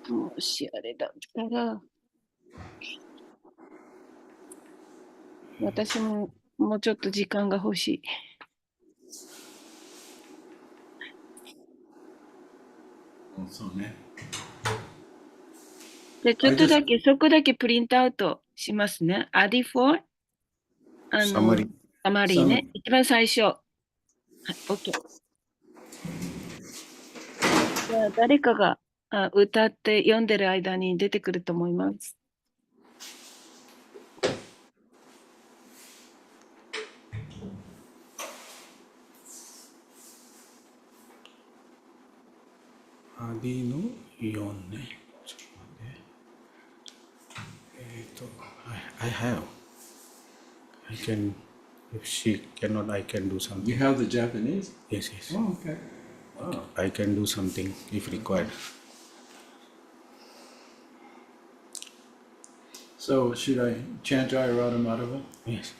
もしあれだったら、私ももうちょっと時間が欲しい。そうね。で、ちょっとだけ、そこだけプリントアウトしますね。AD4、サマリーね。一番最初。はい、OK。じゃあ、誰かが歌って読んでる間に出てくると思います。アディの4ね。ちょっと待って。I have. I can, if she cannot, I can do something. You have the Japanese? Yes, yes. Oh, okay. Wow. I can do something if required. So, should I chant Jayarada Madhava? Yes.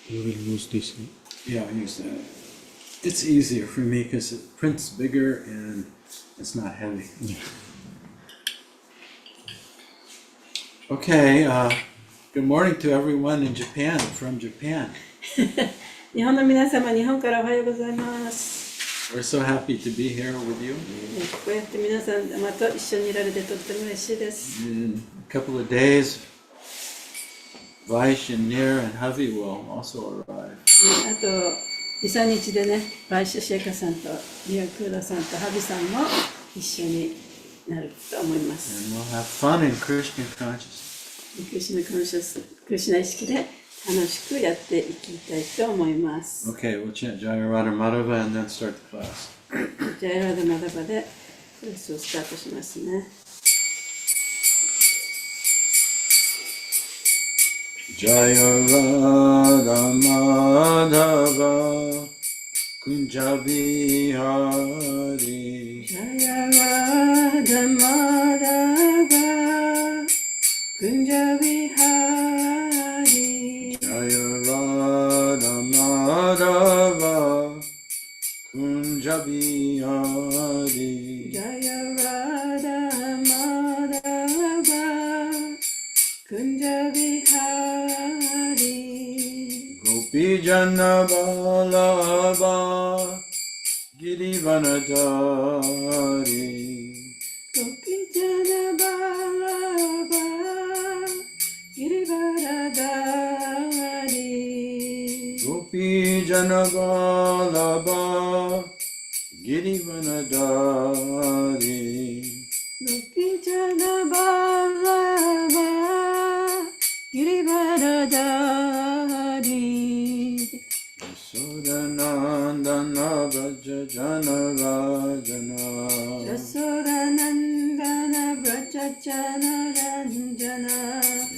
You will use this. Yeah, I'll use that. It's easier for me because the print's bigger and it's not heavy. Yeah. Okay, good morning to everyone in Japan, from Japan. 日本の皆様、日本からおはようございます。We're so happy to be here with you. こうやって皆さんと一緒にいられてとっても嬉しいです。In a couple of days, Vaish and Nir and Havi will also arrive. あと2、3日でね、バイシュシェイカさんとリアクーダさんとハビさんも一緒になると思います。And we'll have fun in Krishna consciousness. クリシュナコンシャス、クリシュナ意識で楽しくやっていきたいと思います。Okay, we'll chant Jayarada Madhava and then start the class. ジャイラダマダバでクラスをスタートしますね。Jayarada Madhava Kunjabihari Jayarada Madhava Kunjabihari Jayarada Madhava Kunjabihari Jayarada Madhava Kunjabihari Gopi Jana Balaba Girivanadari Gopi Jana Balaba Girivaradari Gopi Jana Balaba Girivanadari Gopi Jana Balaba Girivaradari Yasodanandana Braja Jana Rajana Yasodanandana Braja Jana Ranjana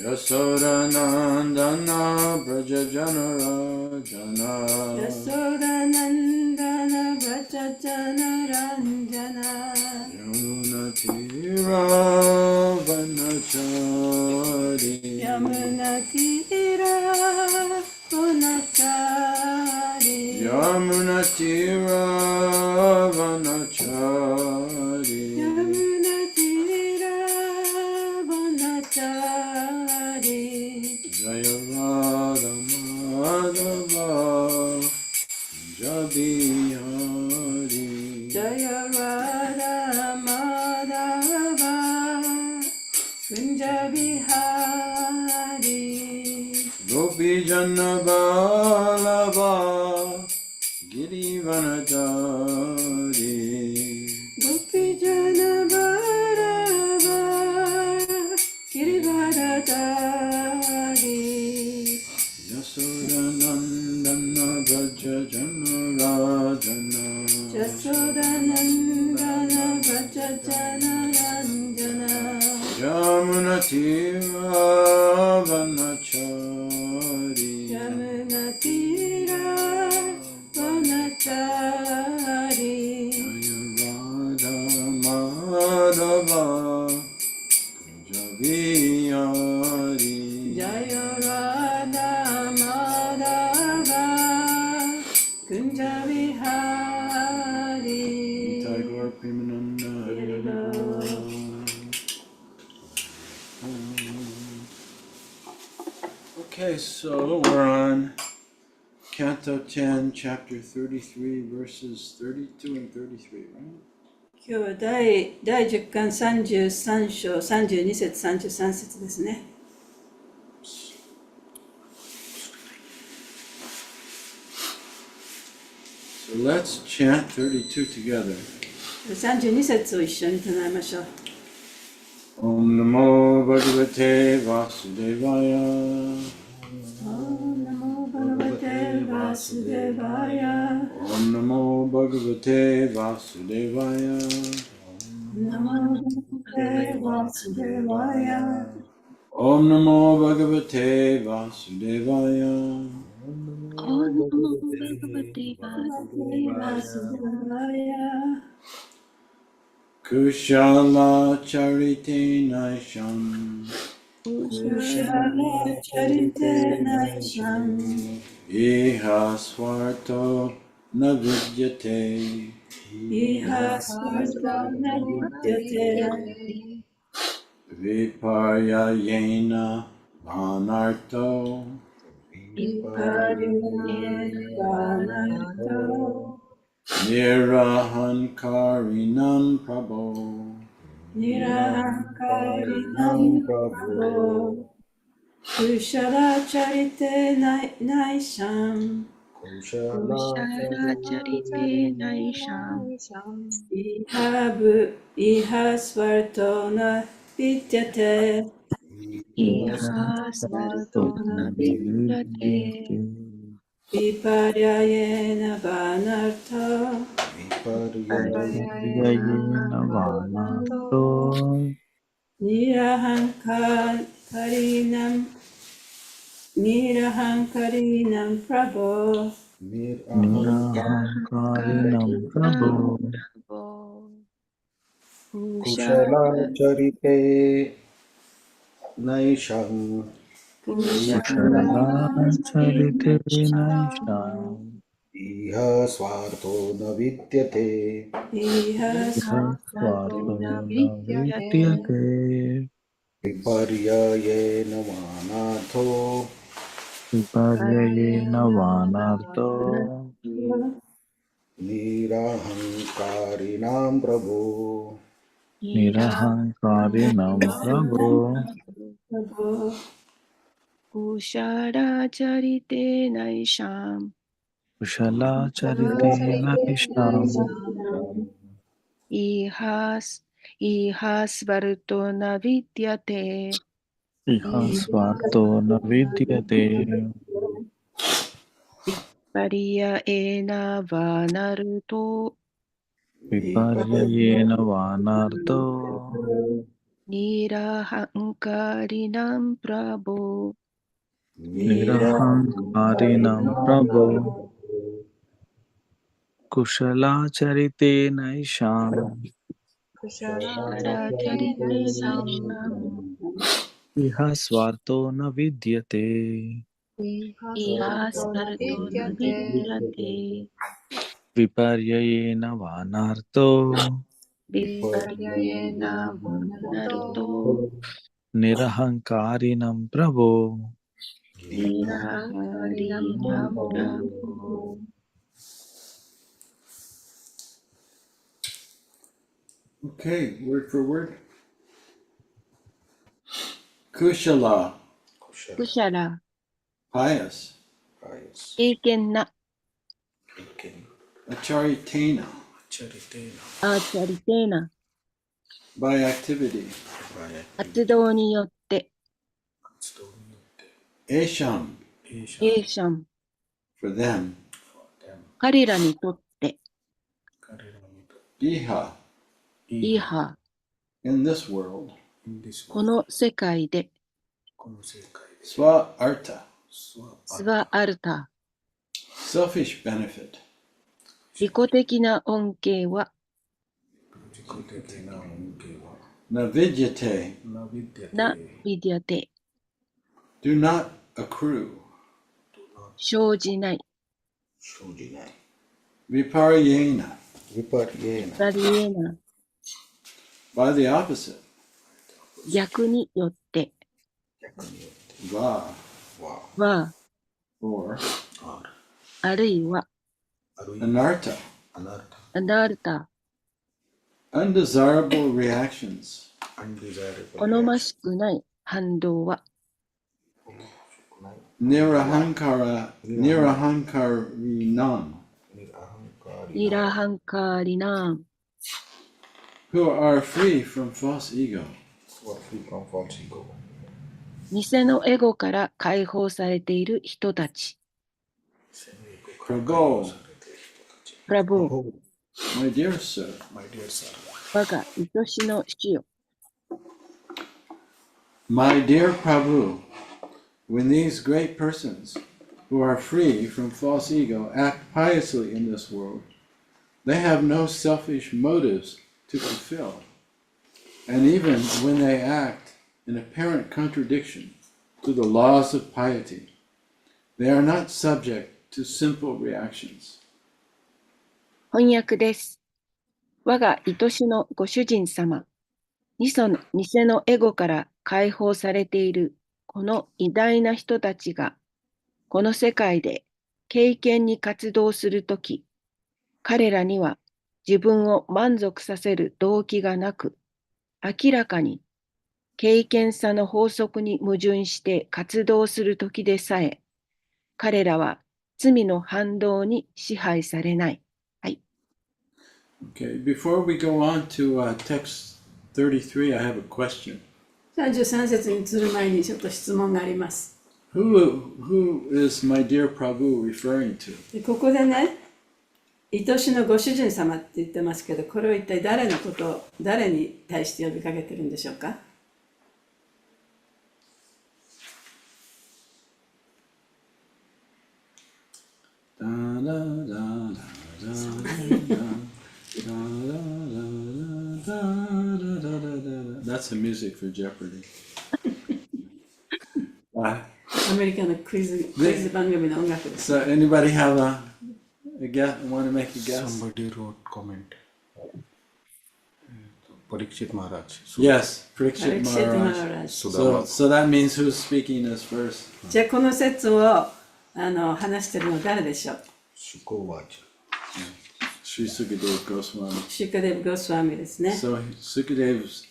Yasodanandana Braja Jana Rajana Yasodanandana Braja Jana Ranjana Yamuna Tira Vanachari Yamuna Tira Vanachari Yamuna Tira Vanachari Yamuna Tira Vanachari Jayarada Madhava Jabihari Jayarada Madhava Kunjabihari Gopi Jana Balava Girivanadari Gopi Jana Balava Girivaradari Yasodanandana Braja Jana Rajana Yasodanandana Braja Jana Ranjana Yamuna Tira Vanachari Yamuna Tira Vanachari Jayarada Madhava Kunjabihari Okay, so we're on Canto 10, Chapter 33, verses 32 and 33, right? 今日は第10巻33章32節33節ですね。So let's chant 32 together. 32節を一緒に唱えましょう。Om Namo Bhagavate Vasudevaya. Om Namo Bhagavate Vasudevaya. Om Namo Bhagavate Vasudevaya. Namo Bhagavate Vasudevaya. Om Namo Bhagavate Vasudevaya. Om Namo Bhagavate Vasudevaya. Kushala Charite Naisham. Kushala Charite Naisham. Iha Swarto Navidyate. Iha Swarta Navidyate. Viparya Yena Vanarto. Viparyanavanato. Nirahankarinam Prabho. Nirahankarinam Prabho. Kushala Charite Naisham. Kushara Charite Naisham. Iha Swartona Vidyate. Iha Svartona Vidyate. Viparyayena Vanartha. Nirahankarinam Prabho. Nirahankarinam Prabho. Kushala Charite Naisham. Kushara Charite Naisham. Iha Swarto Navidyate. Iha Svartona Vidyate. Vidyate. Viparyayena Vanartho. Viparyayena Vanartho. Nirahankarinam Prabhu. Nirahankarinam Prabhu. Prabho. Kushara Charite Naisham. Kushala Charite Naisham. Iha Svartona Vidyate. Iha Swarto Navidyate. Pariya ena vanarto. Viparyayena Vanartho. Nirahankarinam Prabho. Nirahankarinam Prabhu. Kushala Charite Naisham. Kushara Charite Naisham. Iha Swarto Navidyate. Iha Svartona Vidyate. Viparyayena Vanartho. Viparyena vanarto. Nirahankarinam Prabhu. Niraharinam Prabho. Okay, word for word. Kushala, Kushara. pious.経験な。Acharitena,アーチャリテーナ。 by activity. 活動によって。Esham, エーシャン。 for them. 彼らにとって。Iha, イハ。 in this world. この世界で。Swa arta, スワアルタ。 selfish benefit. 自己的な恩恵は。Navidyate, なビディアテ。 do not accrue. 生じない。Viparyena, ラリエナ。 by the opposite. 逆によって。Va, は、or あるいは、anartha, アナルタ、 undesirable reactions. 好ましくない反動は、 nirahankarinam, ニラハンカーリナーン、 who are free from false ego. 偽のエゴから解放されている人たち。 Prabhu, プラボー、 my dear sir, 我が愛しの主よ。 my dear Prabhu, when these great persons who are free from false ego act piously in this world, they have no selfish motives to fulfill. And even when they act in apparent contradiction to the laws of piety, they are not subject to simple reactions. 翻訳です。我が愛しのご主人様、偽のエゴから解放されているこの偉大な人たちが、この世界で敬虔に活動するとき、彼らには自分を満足させる動機がなく、明らかに敬虔さの法則に矛盾して活動するときでさえ、彼らは罪の反動に支配されない。はい。Okay, before we go on to text 33, I have a question. 33節に移る前にちょっと質問があります。 Who is my dear Prabhu referring to? でここでね、愛しのご主人様って言ってますけど、これは一体誰のことを、誰に対して呼びかけてるんでしょうか？ That's the music for Jeopardy. アメリカのクイズ番組の音楽です。 So anybody have a guess? Want to make a guess? Somebody wrote comment. Parikshit Maharaj. Yes, Parikshit パリクシェット・マ Maharaj. ハラージ。 So that means who's speaking is first. じゃあこの説を話してるの誰でしょう？ Sri Sukadeva Goswami. シュカデブ・ゴスワミですね。 So Sukadeva's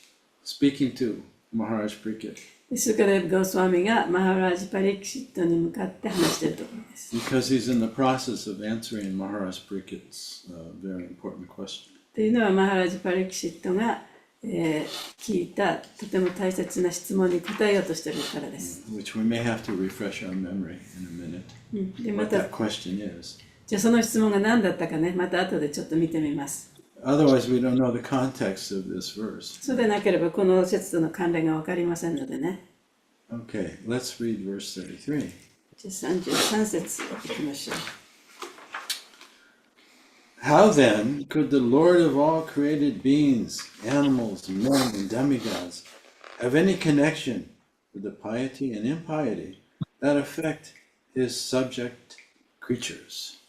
speaking to Maharaj Parikshit シュカデブ・ゴスワミがマハラージ・パリクシットに向かって話しているところです。 because he's in the process of answering Maharaj Parikshit's very important question. というのはマハラージ・パリクシットが、聞いたとても大切な質問に答えようとしているからです。 Which we may have to refresh our memory in a minute. でま What た that question is. じゃあその質問が何だったかね、また後でちょっと見てみます。 Otherwise, we don't know the context of this verse. そうでなければこの説との関連が分かりませんのでね。 Okay, let's read verse 33. じゃあ33節いきましょう。 How then could the Lord of all created beings, animals, men, and demigods have any connection with the piety and impiety that affect his subject creatures?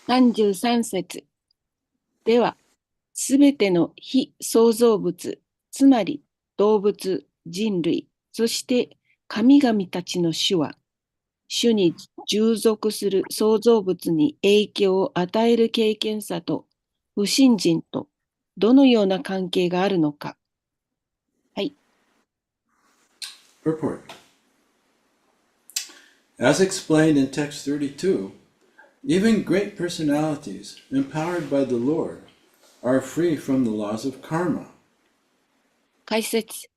33節では、すべての非創造物、つまり動物、人類、そして神々たちの主は、主に従属する創造物に影響を与える経験さと不信心とどのような関係があるのか。はい。 Purport. As explained in text 32, even great personalities empowered by the Lord are free from the laws of karma. 解説。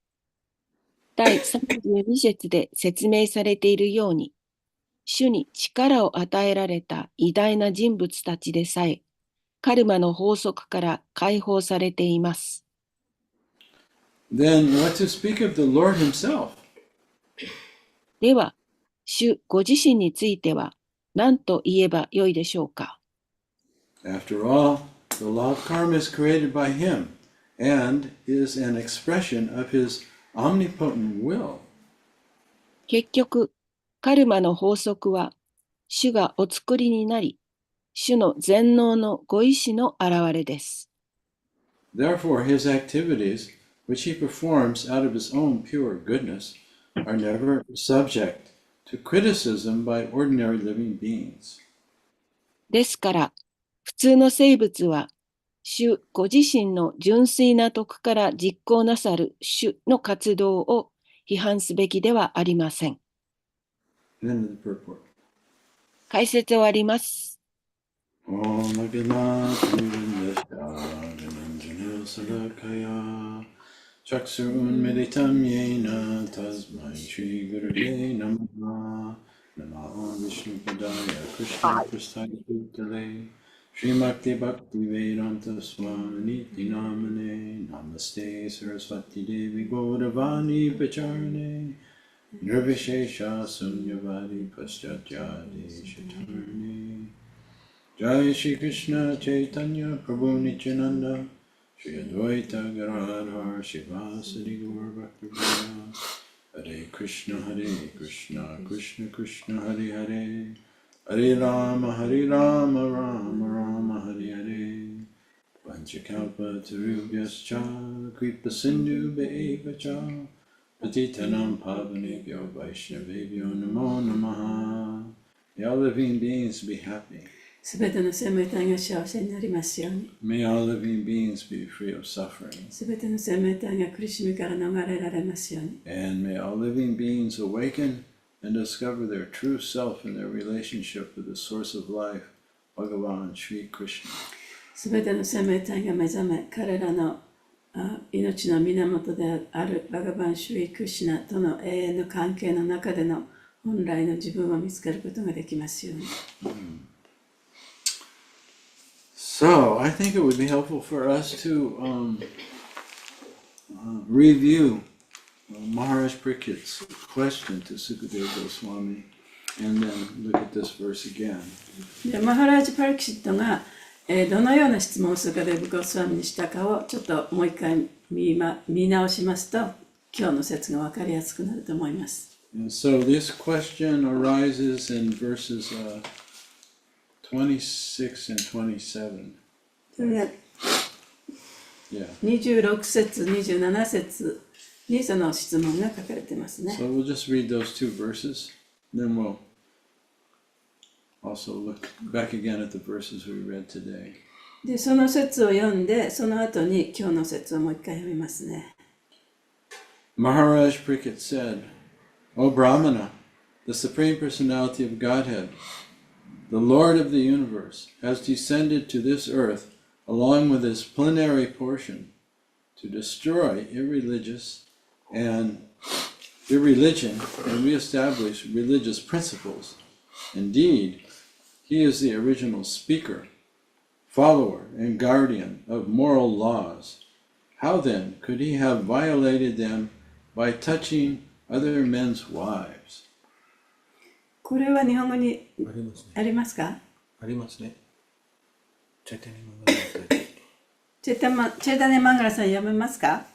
第32節で説明されているように、主に力を与えられた偉大な人物たちでさえ、カルマの法則から解放されています。Then what to speak of the Lord himself? では、主ご自身については何と言えばよいでしょうか。 After all, the law of karma is created by him and is an expression of his omnipotent will. 結局、カルマの法則は、主がお作りになり、主の全能のご意志の表れです。Therefore, his activities, which he performs out of his own pure goodness, are never subject to criticism by ordinary living beings. ですから、普通の生物は、主ご自身の純粋な徳から実行なさる主の活動を批判すべきではありません。End of the purport. 解説終わります。Om Agnati Vindayanandjana Salakaya Chaksurun Meditam Yena Tasmai Shri Gurave Namaha Namo Vishnu Padaya Krishna Prasthaya Bhutale Srimakti Bhakti Vedanta Swami Namane Namaste Saraswati Devi Gauravani Pacharane Nirvishesha Sunyavadi Paschatya Deshatarne Jai Shri Krishna Chaitanya Prabhu Nityananda Shri Advaita Gadadhar Shivasadi Gaur Bhaktivinoda Hare Krishna Krishna Krishna Hare Hare Hare Rama Rama Rama Hare Hare Vanchakalpa Tarubhyascha Kripa Sindhu Bevacha Patitanam Pavanebhyo Vaishnavebhyo Namo Namaha. May all living beings be happy. すべての生命体が幸せになりますように。 May all living beings be free of suffering. すべての生命体が苦しみから逃れられますように。 And may all living beings awaken and discover their true self in their relationship with the source of life, Bhagavan Sri Krishna. すべての生命体が目覚め、彼らの命の源であるバガバン・シュリー・クリシュナとの永遠の関係の中での本来の自分を見つけることができますように。So, I think it would be helpful for us to review Maharaj Parikit's question to Sukadeva Goswami and then look at this verse again. でマハラージ・パリキシットが、どのような質問をスカデブ・ゴスワミにしたかをちょっともう一回見直しますと、今日の説が分かりやすくなると思います。And so this question arises in verses 26 and 27. それで Yeah. 26節、27節にその質問が書かれてますね。 So we'll just read those two verses, then we'll also look back again at the verses we read today. で、その説を読んで、その後に今日の説をもう一回読みますね。Maharaj Parikit said, O Brahmana, the Supreme Personality of Godhead, the Lord of the universe, has descended to this earth along with his plenary portion to destroy irreligion and reestablish religious principles. Indeed, he is the original speaker, follower, and guardian of moral laws. How then could he have violated them by touching other men's wives? これは日本語にありますね。ありますか？ありますね。チャイタニマンガラチェータネマンガラさん読めますか？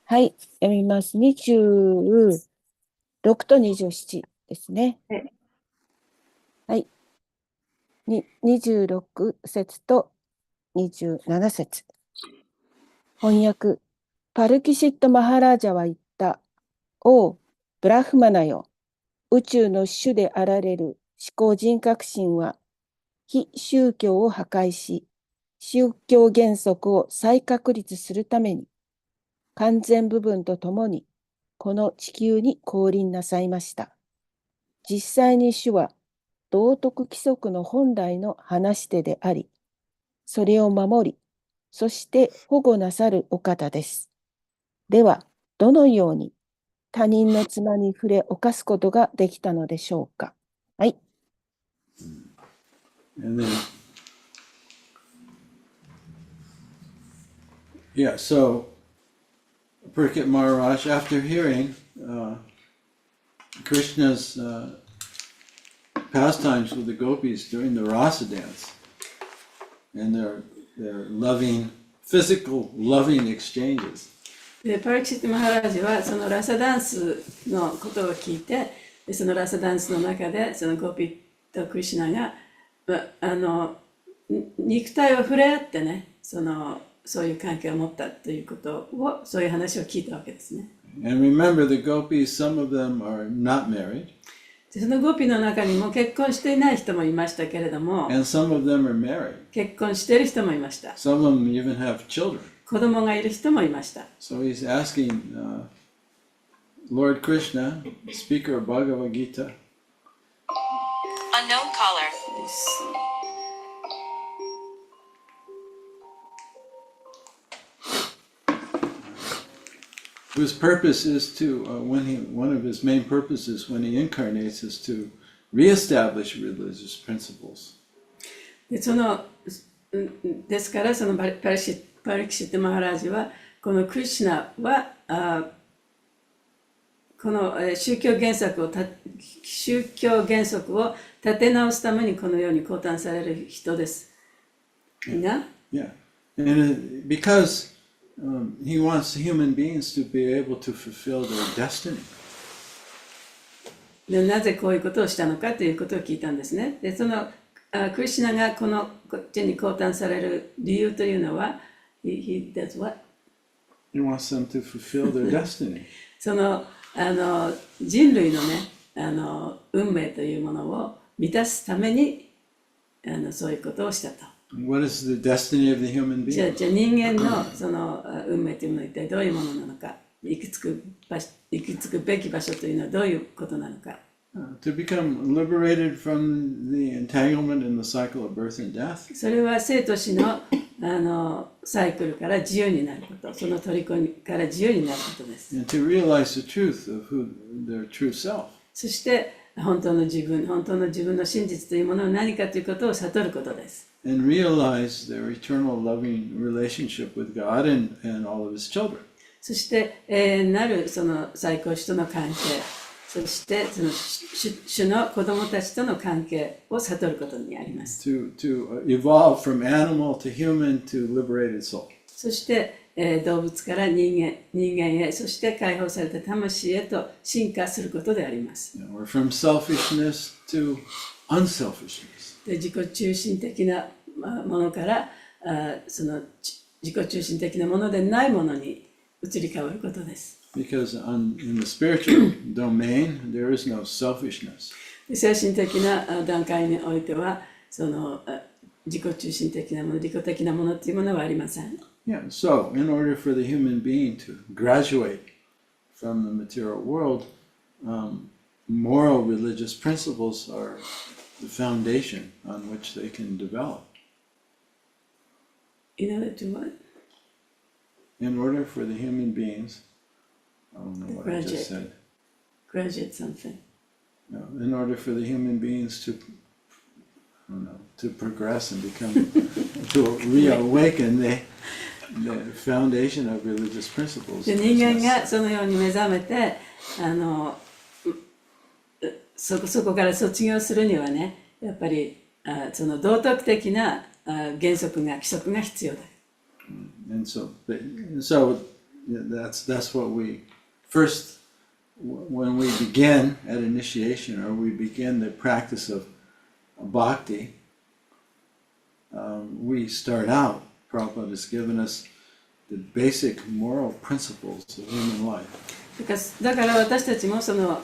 はい、読みます。26と27ですね。はい。26節と27節。翻訳。パルキシット・マハラージャは言った。おう、ブラフマナよ。宇宙の主であられる思考人格心は、非宗教を破壊し、宗教原則を再確立するために、完全部分とともに、この地球に降臨なさいました。実際に主は、道徳規則の本来の話し手であり、それを守り、そして保護なさるお方です。では、どのように他人の妻に触れ犯すことができたのでしょうか。はい。And then, yeah, so Parikit Maharaj, after hearing Krishna's pastimes with the gopis during the rasa dance and their loving, physical loving exchanges, でパリキシット・マハラージはそのラサダンスのことを聞いて、でそのラサダンスの中でそのゴピとクリシュナが、肉体を触れ合ってね、そういう関係を持ったということを、そういう話を聞いたわけですね。And remember, the gopis, some of them are not married, でそのゴピの中にも結婚していない人もいましたけれども、 and some of them are married. 結婚している人もいました。 Some of them even have children. 子供がいる人もいました。 So he's asking Lord Krishna, speaker of Bhagavad Gita, Unknown caller. です。 whose purpose is to, one of his main purposes when he incarnates is to reestablish religious principles. でそのですからそのパリキシット・マハラージはこのクリシュナはこの宗教原則を立て直すためにこのように降誕される人です。が、Yeah, and because he wants human beings to be able to fulfill their destiny. でなぜこういうことをしたのかということを聞いたんですね。でそのクリシュナがこっちに降誕される理由というのは he does what? He wants them to fulfill their destiny. その人類のね運命というものを満たすためにそういうことをしたと。What is the destiny of the human じゃあ being? 人間のその運命というものは一体どういうものなのか、行き着くべき場所というのはどういうことなのか。To become liberated from the entanglement in the cycle of birth and death. それは生と死のサイクルから自由になること、その虜から自由になることです。And to realize the truth of their true self. そして本当の自分の真実というものは何かということを悟ることです。And realize their eternal loving relationship with God and all of his children. そして永遠なるその最高主との関係、そしてその主の子供たちとの関係を悟ることにあります。To evolve from animal to human to liberated soul. そして動物から人間へ、そして解放された魂へと進化することであります。Or from selfishness to unselfishness. で自己中心的なものからその自己中心的なものでないものに移り変わることです。Because in the spiritual domain, there is no selfishness. 精神的な段階においては、その自己中心的なもの、利己的なものというものはありません。Yeah, so in order for the human being to graduate from the material world, moral religious principles are the foundation on which they can develop. In order to what? In order for the human beings, I don't know what I just said. Graduate something. No, in order for the human beings to, I don't know, to progress and become, to reawaken the foundation of religious principles. で人間がそのように目覚めてそこから卒業するにはね、やっぱりその道徳的な原則が規則が必要だ。And so that's what we first, when we begin at initiation or we begin the practice of bhakti, we start out, Prabhupada has given us the basic moral principles of human life. だから私たちもその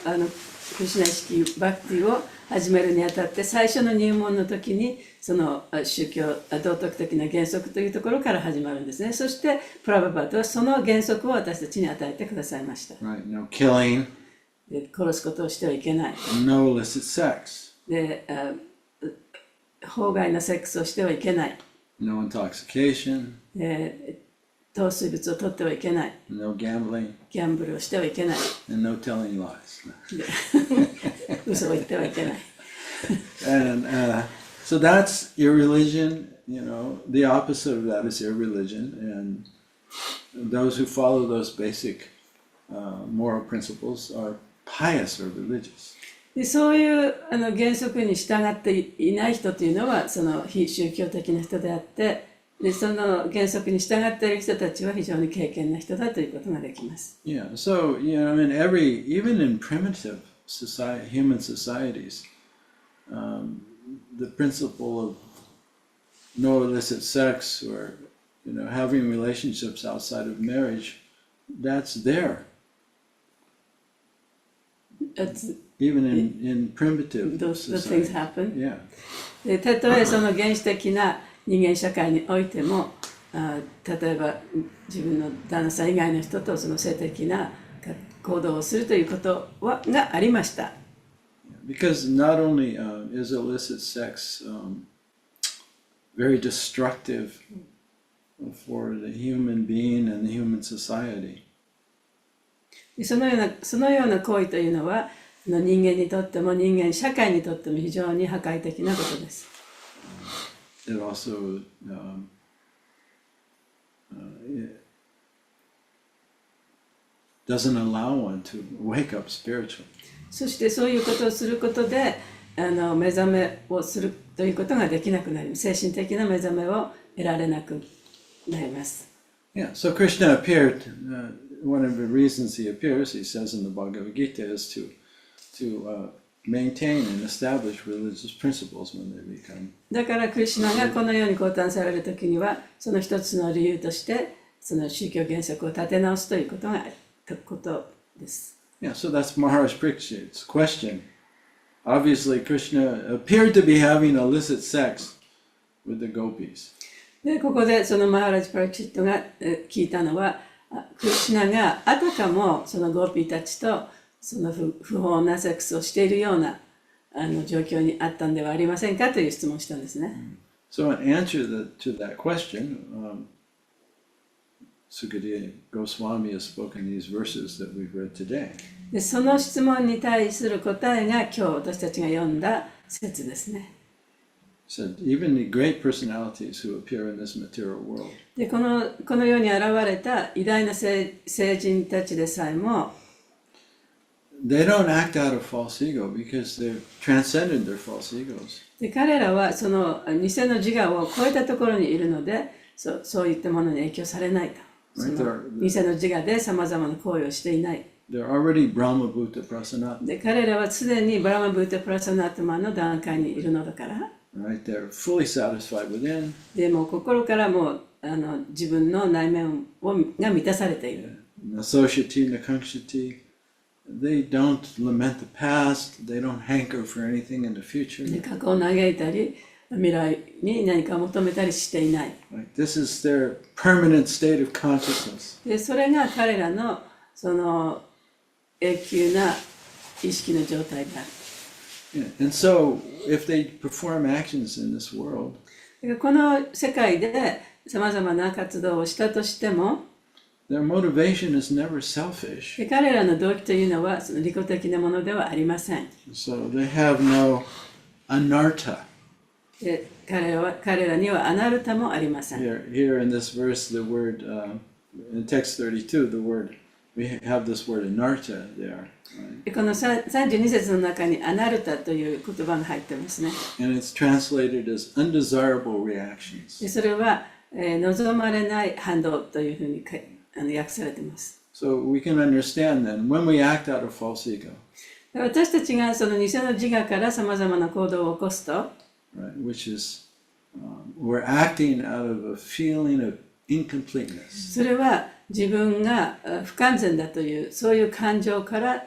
クリシュナ意識バクティを始めるにあたって最初の入門の時にその宗教道徳的な原則というところから始まるんですね。そしてプラババートはその原則を私たちに与えてくださいました。Right? No killing. で殺すことをしてはいけない。No illicit sex. で法外なセックスをしてはいけない。No intoxication. 糖水物を取ってはいけない。No gambling. ギャンブルをしてはいけない。And no telling lies. 嘘を言ってはいけない。And so that's irreligion, the opposite of that is irreligion. And those who follow those basic moral principles are pious or religious. でそういう原則に従っていない人というのはその非宗教的な人であって、でその原則に従っている人たちは非常に敬虔な人だということができます。Yeah, so in even in primitive human societies, the principle of no illicit sex or having relationships outside of marriage, that's there. Even in primitive those things society. happen. Yeah. でたとえその原始的な人間社会においても、例えば自分の旦那さん以外の人とその性的な行動をするということがありました。Because not only is illicit sex very destructive for the human being and the human society, そのような行為というのは人間にとっても人間社会にとっても非常に破壊的なことです。it also it doesn't allow one to wake up spiritually. そしてそういうことをすることで目覚めをするということができなくなります。精神的な目覚めを得られなくなります。Yeah, so Krishna appeared. One of the reasons he appears, he says in the Bhagavad Gita, is to maintain and establish religious principles when they become. だからクリシュナがこのように降誕されるときには、その一つの理由としてその宗教原則を立て直すということです。Yeah, so that's Maharaj Parikshit's question. Obviously, Krishna appeared to be having illicit sex with the gopis. でここでそのマハラジ・パラキシットが聞いたのは、クリシュナがあたかもそのゴーピーたちとその不法なセックスをしているような状況にあったんではありませんかという質問をしたんですね。So in answer to that question, Sukadeva Goswami has spoken these verses that we've read today. でその質問に対する答えが今日私たちが読んだ説ですね。Said even the great personalities who appear in this material world. でこの世に現れた偉大な聖人たちでさえも、They don't act out of false ego because they've transcended their false egos. で彼らはその偽の自我を超えたところにいるので、そういったものに影響されないと。その偽の自我でさまざまな行為をしていない。They're already Brahma Bhuta Prasanat. で彼らはすでにブラマブータプラサナータマの段階にいるのだから。Right? They're fully satisfied within. でも心からも自分の内面が満たされている。Nasoshyati, Nakankshati. They don't lament the past. They don't hanker for anything in the future. で過去を嘆いたり、未来に何か求めたりしていない。Right? This is their permanent state of consciousness. でそれが彼らのその永久な意識の状態である。Yeah. And so, if they perform actions in this world, この世界でさまざまな活動をしたとしても、their motivation is never selfish. 彼らの動機というのはその利己的なものではありません。So they have no anartha. で彼らにはアナルタもありません。Here in this verse, the word, in text 32, the word, we have this word anartha there. Right? この32節の中にアナルタという言葉が入ってますね。And it's translated as undesirable reactions. でそれは、望まれない反動というふうに訳されています。So we can understand then, when we act out of false ego, 私たちがその偽の自我からさまざまな行動を起こすと、right, which is, we're acting out of a feeling of incompleteness. それは自分が不完全だというそういう感情から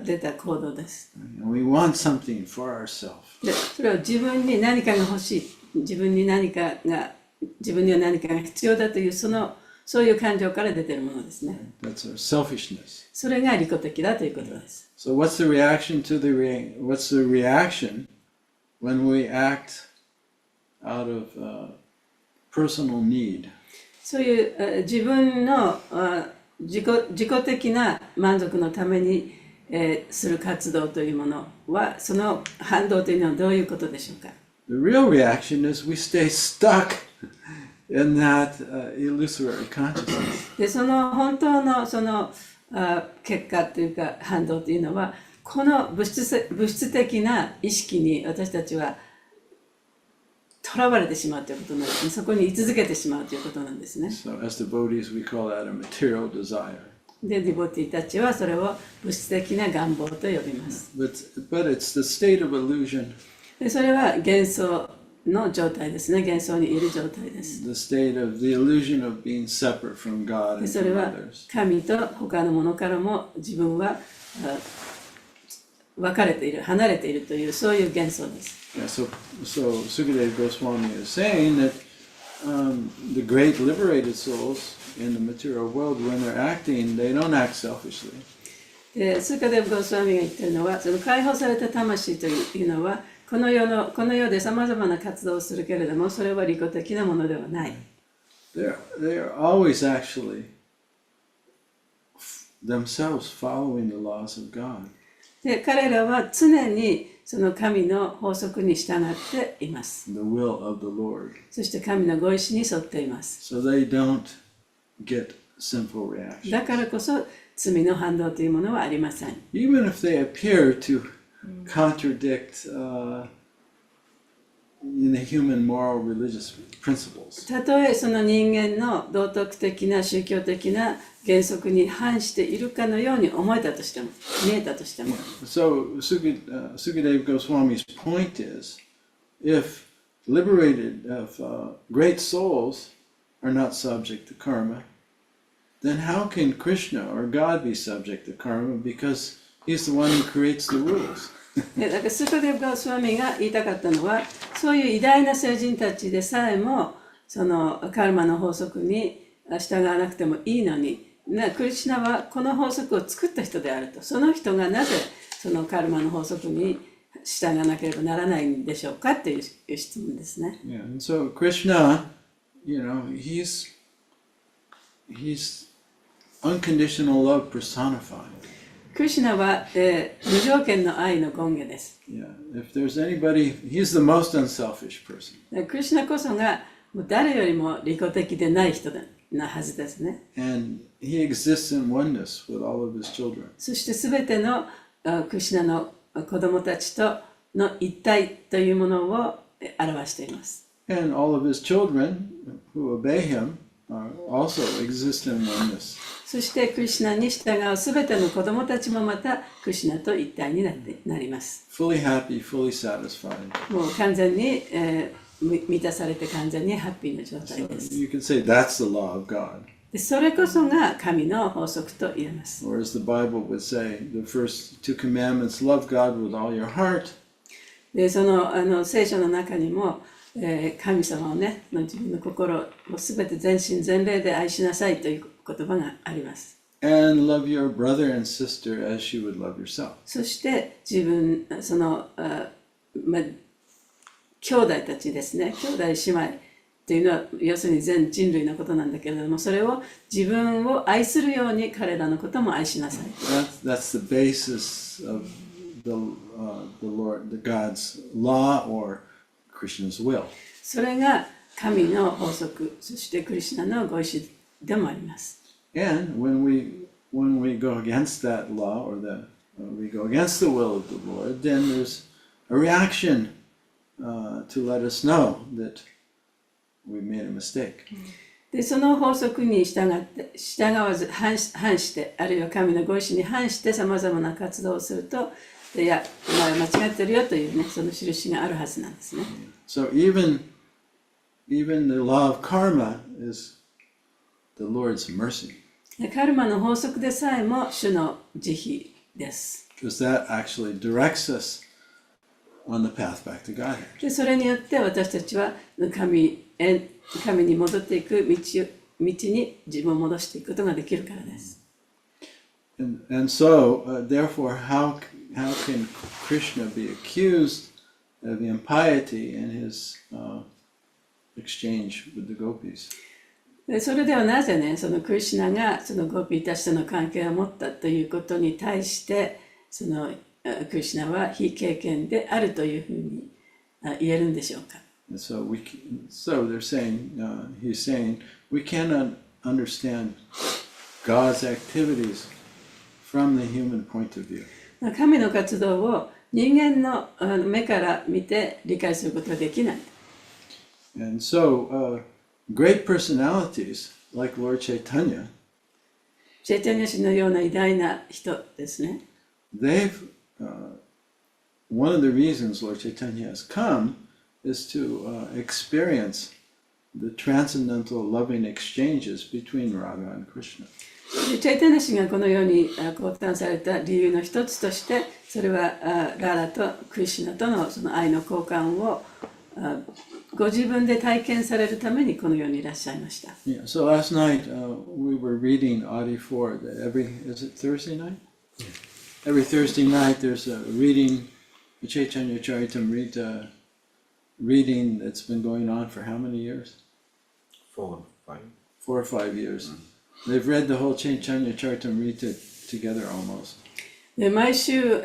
出た行動です。And we want something for ourselves. でそれを自分に何かが欲しい、自分には何かが必要だというそういう感情から出ているものですね。That's our selfishness. それが利己的だということです。So what's the reaction when we act out of personal need? そういう自分の自己的な満足のためにする活動というものは、その反動というのはどういうことでしょうか。The real reaction is we stay stuck in that illusory consciousness. でその本当のその結果というか反動というのは、この物質的な意識に私たちはとらわれてしまうということなんですね。そこに居続けてしまうということなんですね。So as devotees, we call that a material desire. で、ディボティたちはそれを物質的な願望と呼びます。But it's the state of illusion. でそれは幻想の状態ですね。幻想にいる状態です。The state of the illusion of being separate from God で and それ from は others. 神と他のものからも自分は分かれている、離れているという、そういう幻想です。Yeah, so Sukadeva Goswami is saying that the great liberated souls in the material world, when they're acting, they don't act selfishly. で、スーカデブ・ゴスワミが言っているのは、その解放された魂というのは、この世でさまざまな活動をするけれども、それは利己的なものではない。They're always actually themselves following the laws of God. で、彼らは常にその神の法則に従っています。The will of the Lord. そして神のご意志に沿っています。So they don't get sinful reactions. だからこそ罪の反動というものはありません。Even if they appear to contradict in the human moral religious principles. たとえその人間の道徳的な宗教的な原則に反しているかのように思えたとしても、見えたとしても。So Sukadeva Goswami's point is, if liberated, if great souls are not subject to karma, then how can Krishna or God be subject to karma? Because he's the one who creates the rules. だからスーカデブ・ゴスワミが言いたかったのは、そういう偉大な聖人たちでさえもそのカルマの法則に従わなくてもいいのに、クリシュナはこの法則を作った人であると。その人がなぜそのカルマの法則に従わなければならないんでしょうかっていう質問ですね。Yeah, and so Krishna, he's unconditional love personified. クリシュナは、無条件の愛の権下です。Yeah, if there's anybody, he's the most unselfish person. クリシュナこそがもう誰よりも利己的でない人なはずですね。And he exists in oneness with all of his children. そしてすべてのクリシュナの子供たちとの一体というものを表しています。And all of his children who obey him also exist in oneness. そしてクリシュナに従うすべての子供たちもまたクリシュナと一体になります。Fully happy, fully satisfied. もう完全に、満たされて完全にハッピーな状態です。You can say that's the law of God. でそれこそが神の法則と言えます。Or as the Bible would say, the first two commandments, love God with all your heart. でその聖書の中にも、神様をね、自分の心をすべて全身全霊で愛しなさいという言葉があります。And love your brother and sister as you would love yourself. そして自分、兄弟たちですね、兄弟姉妹というのは要するに全人類のことなんだけれども、それを自分を愛するように彼らのことも愛しなさい。That's the basis of the Lord, the God's law or Krishna's will. それが神の法則、そしてクリシュナのご意志でもあります。And when we go against that law or we go against the will of the Lord, then there's a reaction to let us know that we made a mistake. でその法則に従わず反して、あるいは神のご意志に反してさまざまな活動をすると、いや、間違ってるよというね、その印があるはずなんですね。So even the law of karma is the Lord's mercy. カルマの法則でさえも主の慈悲です。Because that actually directs us on the path back to Godhead. でそれによって私たちは神に戻っていく道に自分を戻していくことができるからです。And so, therefore, how can Krishna be accused of impiety in his exchange with the gopis? でそれではなぜね、そのクリシュナがそのゴピーたちとの関係を持ったということに対して、そのクリシュナは非経験であるというふうに言えるんでしょうか。And so they're saying, he's saying, we cannot understand God's activities from the human point of view. 神の活動を人間の目から見て理解することができない。And so, great personalities like Lord Chaitanya, チェイタニャ氏のような偉大な人ですね。one of the reasons Lord Chaitanya has come is to experience the transcendental loving exchanges between Radha and Krishna. でチャイタニャ氏がこのように降誕された理由の一つとして、それはララとクリシュナとのその愛の交換をご自分で体験されるためにこのようにいらっしゃいました。Yeah, so last night we were reading Adi 4. Is it Thursday night? Every Thursday night there's a reading, a Chaitanya Charitamrita reading that's been going on for how many years? 4, 5. 4 or 5 years. They've read the whole Chaitanya Charitamrita together almost. で毎週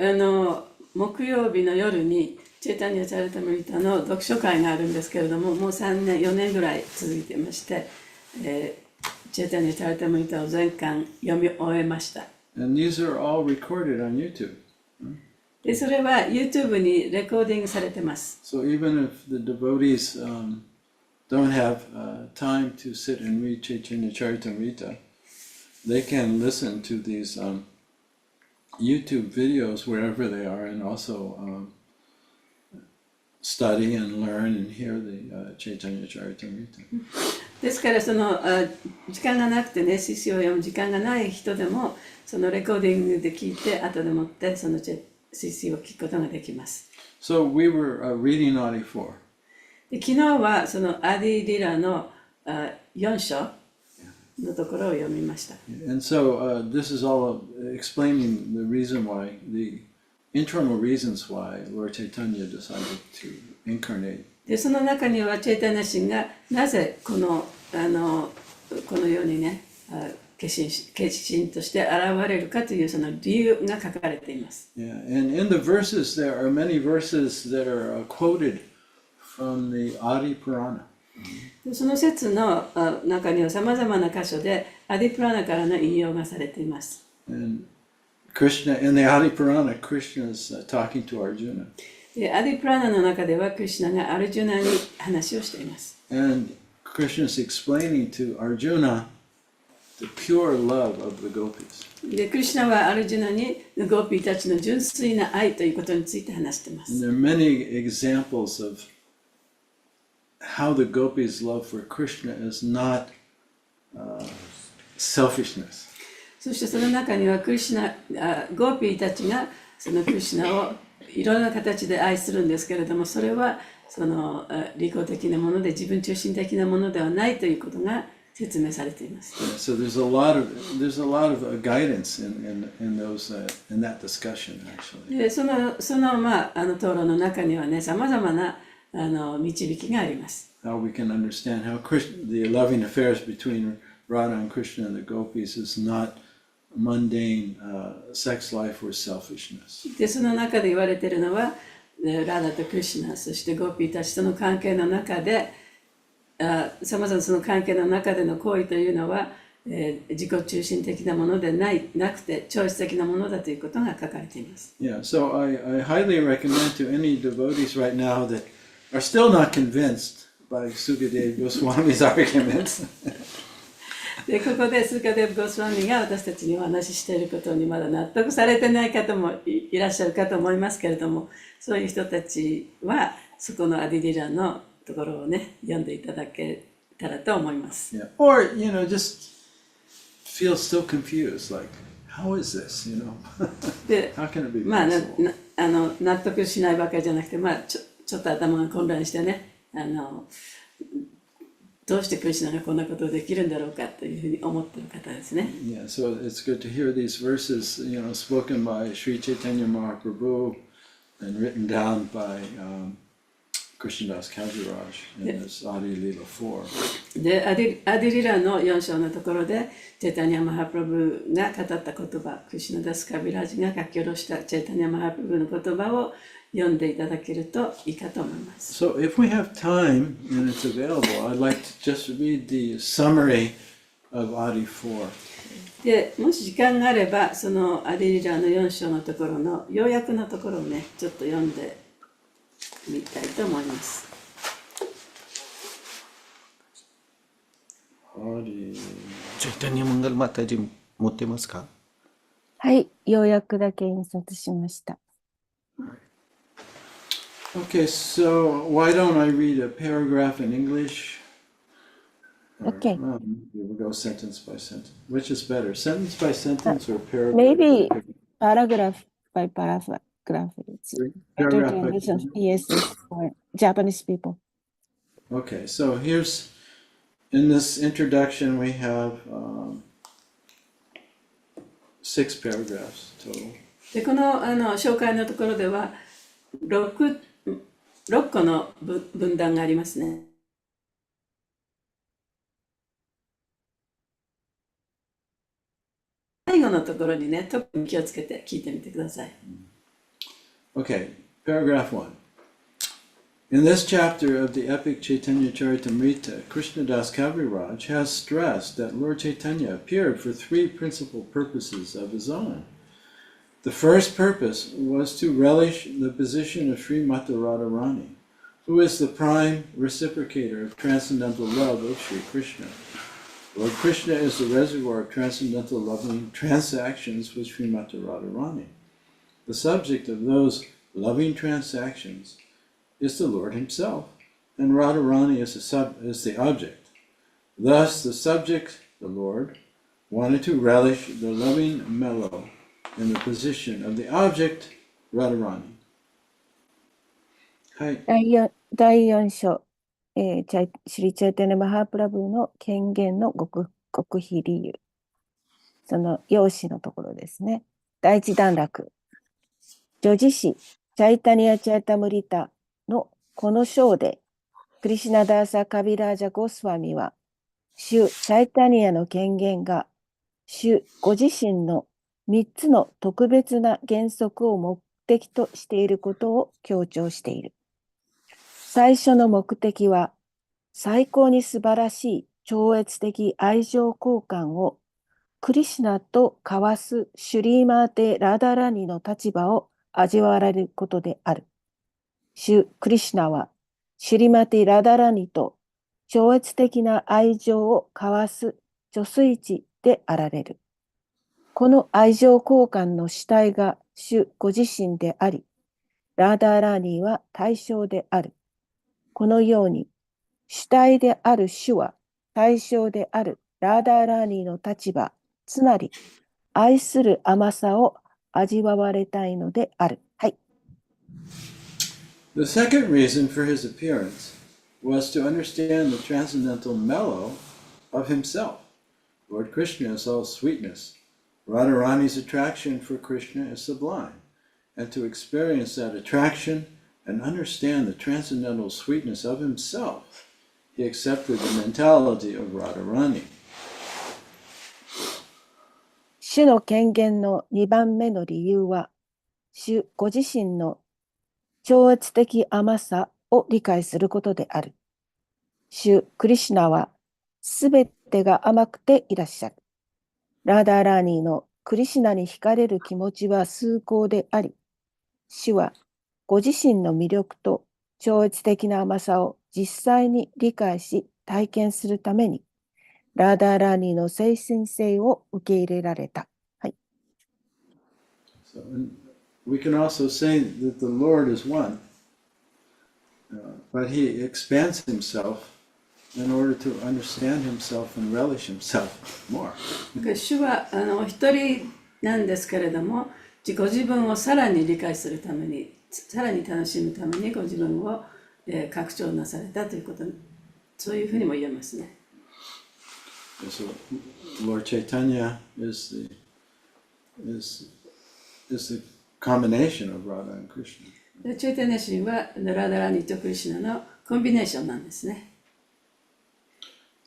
木曜日の夜にチェイタニア・チャリタムリタの読書会があるんですけれども、もう3年4年ぐらい続いていまして、チェイタニア・チャリタムリタを全巻読み終えました。And these are all recorded on YouTube. でそれは YouTube にレコーディングされてます。So even if the devotees don't have time to sit and read Chaitanya Charitamrita, they can listen to these YouTube videos wherever they are, and also study and learn and hear the Chaitanya Charitamrita. ですからその時間がなくてね、詩詩を読む時間がない人でも、そのレコーディングで聞いて、後でもってその詩詩を聞くことができます。So we were reading Adi 4. で昨日はそのアディ・リラの4章のところを読みました。And so this is all explaining the reason why, the internal reasons why Lord Chaitanya decided to incarnate. でその中にはチェイタニャ神がなぜこのようにね、化身として現れるかというその理由が書かれています。Yeah, and in the verses there are many verses that are quoted from the Adi Purana. その説の中にはさまざまな箇所でアディプラーナからの引用がされています。And Krishna, in the Adi Purana, Krishna is talking to Arjuna. でアディプラーナの中ではクリシュナがアルジュナに話をしています。And Krishna is explaining to Arjuna the pure love of the gopis. でクリシュナはアルジュナにゴーピーたちの純粋な愛ということについて話していま And す。 there are many examples of how the gopis' love for Krishna is not selfishness. そしてその中にはゴーピーたちがそのクリシュナをいろんな形で愛するんですけれども、それはその利己的なもので自分中心的なものではないということが説明されています。So there's a lot of guidance in that discussion actually. でその討論の中にはね、さまざまな導きがあります。How we can understand how the loving affairs between Radha and Krishna and the gopis is not mundane sex life or selfishness. でその中で言われているのは、ラダとクリシュナ、そしてゴーピーたちとの関係の中で、さまざまその関係の中での行為というのは、自己中心的なものでなくて、超越的なものだということが書かれています。Yeah, so I highly recommend to any devotees right now that are still not convinced by Sukadeva Goswami's arguments. でここでスーカデブ・ゴスワミが私たちにお話ししていることにまだ納得されてない方もいらっしゃるかと思いますけれども、そういう人たちはそこのアディリラのところをね、読んでいただけたらと思います。Yeah. Or, just feel still confused, like, how is this, で How can it be まあ possible? 納得しないばかりじゃなくて、ちょっと頭が混乱してね、どうしてクリシュナがこんなことをできるんだろうかというふうに思っている方ですね。Yeah, so it's good to hear these verses, spoken by Sri Chaitanya Mahaprabhu and written down by Krishnadas Kaviraj in this Adi Leela 4. でアディリラの4章のところで、チェイタニア・マハプラブが語った言葉、クリシュナダス・カビラジが書き下ろしたチェイタニア・マハプラブの言葉を読んでいただけるといいかと思います。So if we have time and it's available, I'd like to just read the summary of Adi 4. でもし時間があれば、そのアディリラの4章のところの要約のところをね、ちょっと読んでみたいと思います。チャイタニアマンガルマタジ持ってますか？はい、要約だけ印刷しました。Okay, so why don't I read a paragraph in English Okay. Well, we'll go sentence by sentence. Which is better, sentence by sentence or paragraph Maybe by paragraph by paragraph. It's better paragraph to by listen. Yes, for Japanese people. Okay, so here's, in this introduction, we have 6 paragraphs total. でこの紹介のところでは 6個の文段がありますね。最後のところにね、特に気をつけて聞いてみてください。Okay, paragraph 1. In this chapter of the epic Chaitanya Charitamrita, Krishnadas Kaviraj has stressed that Lord Chaitanya appeared for 3 principal purposes of his own. The first purpose was to relish the position of Srimati Radharani, who is the prime reciprocator of transcendental love of Sri Krishna. Lord Krishna is the reservoir of transcendental loving transactions with Srimati Radharani. The subject of those loving transactions is the Lord himself, and Radharani is the object. Thus, the subject, the Lord, wanted to relish the loving mellow in the position of the object, Radharani. はい。第4章、シュリチャイタニャ・マハプラブーの権限の極秘理由。その要旨のところですね。第一段落。叙事詩、チャイタニア・チャイタムリタのこの章で、クリシュナダーサ・カビラージャ・ゴスワミは、主チャイタニアの権限が、主ご自身の3つの特別な原則を目的としていることを強調している。最初の目的は、最高に素晴らしい超越的愛情交換をクリシュナと交わすシュリーマーテ・ラダラニの立場を味わわれることである。シュ・クリシュナはシュリマティ・ラダラニと超越的な愛情を交わす貯水池であられる。この愛情交換の主体が主ご自身であり、ラダーラーニーは対象である。このように、主体である主は対象であるラダーラーニーの立場、つまり愛する甘さを味わわれたいのである。はい。The second reason for his appearance was to understand the transcendental mellow of himself. Lord Krishna is all sweetness. Radharani's attraction for Krishna is sublime. And to experience that attraction and understand the transcendental sweetness of himself, he accepted the mentality of Radharani. 主の権限の2番目の理由は、主ご自身の超越的甘さを理解することである。主クリシュナはすべてが甘くていらっしゃる。ラダーラーニーのクリシュナに惹かれる気持ちは崇高であり、主はご自身の魅力と超越的な甘さを実際に理解し体験するために、ラダーラーニーの精神性を受け入れられた。はい。So, we can also say that the Lord is one, but he expands himself in order to understand himself and relish himself more. 主は一人なんですけれども、ご自分をさらに理解するために、さらに楽しむためにご自分を拡張なされたということ、そういうふうにも言えますね。So Lord Chaitanya is the combination of Radha and Krishna. チャイタニア神はラダラニとクリシュナのコンビネーションなんですね。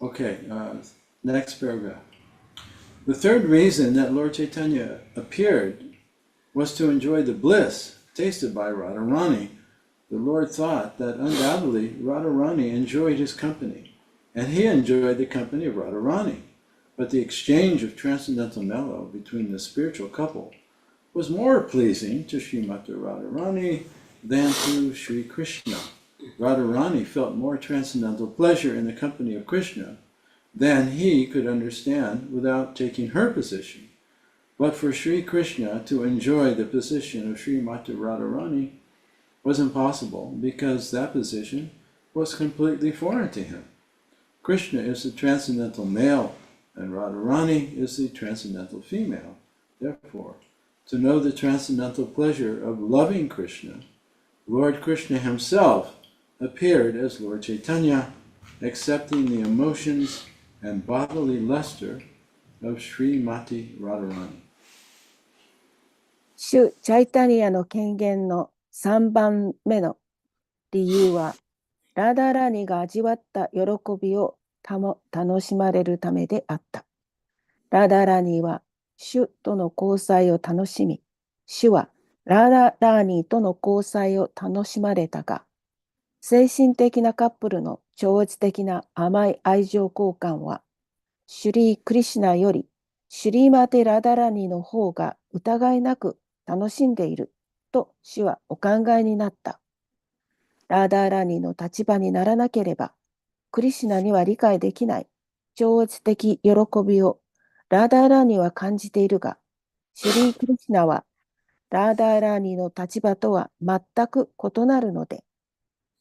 Okay, next paragraph. The third reason that Lord Chaitanya appeared was to enjoy the bliss tasted by Radharani. The Lord thought that undoubtedly Radharani enjoyed his company, and he enjoyed the company of Radharani. But the exchange of transcendental mellow between the spiritual couple was more pleasing to Srimati Radharani than to Sri Krishna. Radharani felt more transcendental pleasure in the company of Krishna than he could understand without taking her position. But for Sri Krishna to enjoy the position of Srimati Radharani was impossible because that position was completely foreign to him. Krishna is the transcendental male and Radharani is the transcendental female. Therefore, to know the transcendental pleasure of loving Krishna, Lord Krishna himself appeared as Lord Chaitanya, accepting the emotions and bodily luster of Srimati Radharani. 主チャイタニアの権限の3番目の理由は、ラダラニが味わった喜びを楽しまれるためであった。ラダラニは主との交際を楽しみ、主はラダラニとの交際を楽しまれたが、精神的なカップルの超越的な甘い愛情交換は、シュリー・クリシナよりシュリーマテ・ラダラニの方が疑いなく楽しんでいると主はお考えになった。ラダラニの立場にならなければ、クリシナには理解できない超越的喜びをラダラニは感じているが、シュリー・クリシナはラダラニの立場とは全く異なるので、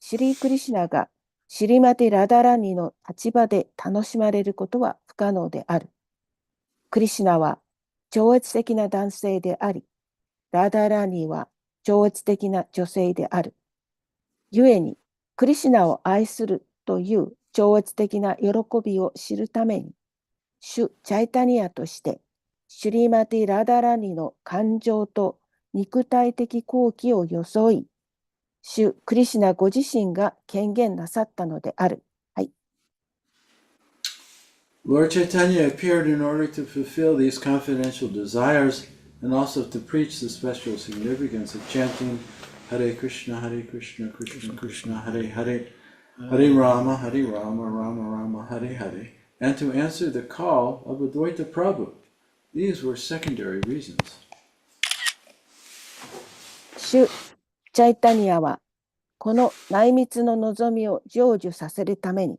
シュリー・クリシナがシュリマティ・ラダラニの立場で楽しまれることは不可能である。クリシナは超越的な男性であり、ラダラニは超越的な女性である。故に、クリシナを愛するという超越的な喜びを知るために、主チャイタニアとして、シュリマティ・ラダラニの感情と肉体的好奇を装い、主クリシナご自身が権限なさったのである。はい。Lord Chaitanya appeared in order to fulfill these confidential desires and also to preach the special significance of chanting Hare Krishna, Krishna Krishna, Hare Hare, Hare Rama, Rama Rama, Hare Hare, and to answer the call of Advaita Prabhu. These were secondary reasons. 主チャイタニアは、この内密の望みを成就させるために、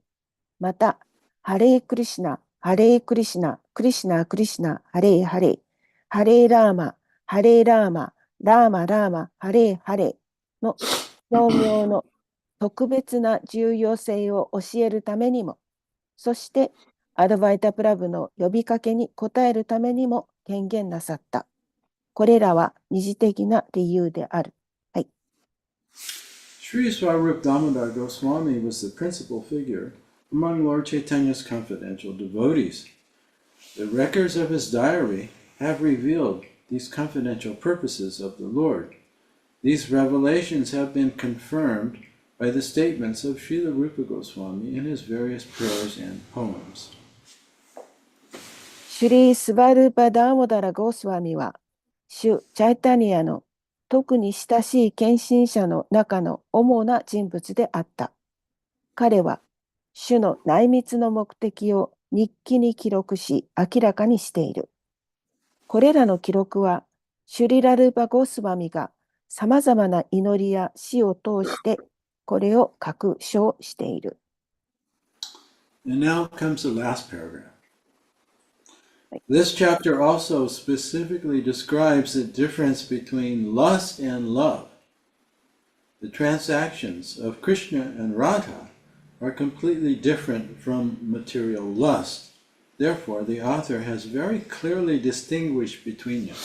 また、ハレークリシナ、ハレークリシナ、クリシナ、クリシナ、ハレーハレー、ハレーラーマ、ハレーラーマ、ラーマラーマ、ハレーハレーの表明の特別な重要性を教えるためにも、そしてアドバイタプラブの呼びかけに応えるためにも権限なさった。これらは二次的な理由である。はい。Sri Swarup Damodar Goswami was the principal figure among Lord Chaitanya's confidential devotees. The records of his diary have revealed these confidential purposes of the Lord. These revelations have been confirmed by the statements of Srila Rupa Goswami in his various prayers and poems. シュリー・スバルーパ・ダーモダラ・ゴースワミは、主チャイタニアの特に親しい献身者の中の主な人物であった。彼は、主の内密の目的を日記に記録し明らかにしている。これらの記録は、シュリラルーパ・ゴースワミがさまざまな祈りや詩を通してこれを確証している。And now comes the last paragraph. This chapter also specifically describes the difference between lust and love. The transactions of Krishna and Radha are completely different from material lust. Therefore, the author has very clearly distinguished between them.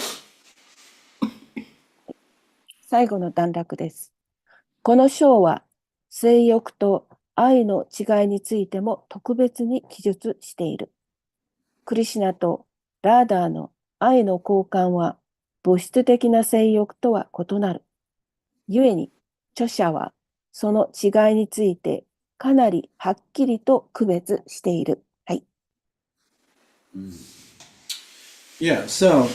最後の段落です。この章は性欲と愛の違いについても特別に記述している。クリシュナとラーダーの愛の交換は物質的な性欲とは異なる。故に著者はその違いについてかなりはっきりと区別している。はい。Yeah, so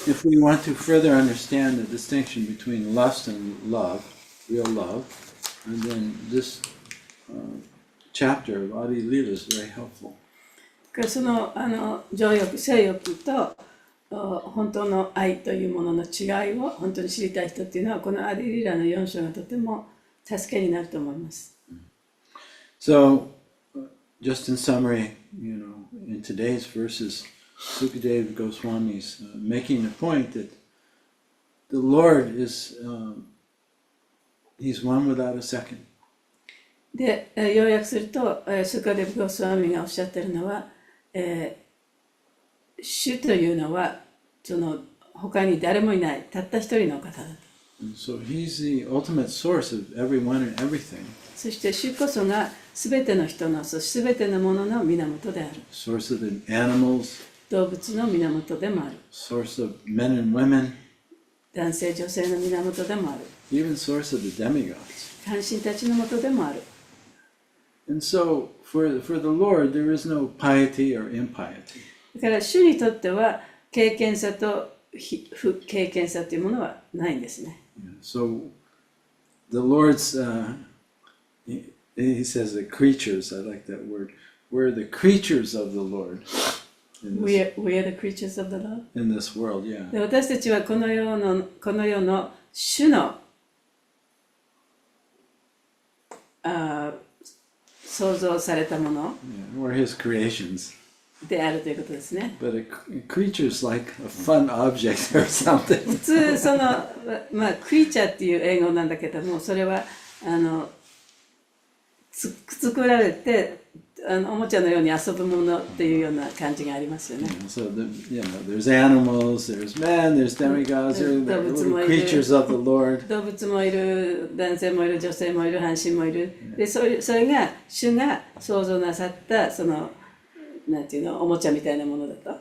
if we want to further understand the distinction between lust and love, real love, and then this chapter of Adi Lila is very helpful. その情欲、性欲と本当の愛というものの違いを本当に知りたい人っていうのはこのアディリラの4章がとても助けになると思います。So, just in summary, in today's verses, Sukadeva Goswami is making the point that the Lord is, He's one without a second. で、要約すると、スカデブ・ゴスワミがおっしゃってるのは、主というのはその他に誰もいないたった一人の方だと。And so he's the ultimate source of everyone and everything. そして主こそが全ての人の、そして全てのものの源である。Source of the animals, 動物の源でもある。source of men and women, 男性女性の源でもある。even source of the demigods. 関心たちのもとでもある。And so for the Lord, there is no piety or impiety. だから主にとっては経験さと不経験さというものはないんですね。So the Lord's, he says the creatures, I like that word. We're the creatures of the Lord We are the creatures of the Lord. in this world, yeah. で私たちはこの世の主の創造されたもの Yeah, we're his creations. であるということですね。 But a creature's like a fun object or something. 普通そのクリーチャーっていう英語なんだけども、それは作られておもちゃのように遊ぶものっていうような感じがありますよね。So there's animals, there's men, there's demigods, there's little creatures of the Lord. 動物もいる、男性もいる、女性もいる、半身もいる。で、それが主が創造なさったそのなんていうの、おもちゃみたいなものだと。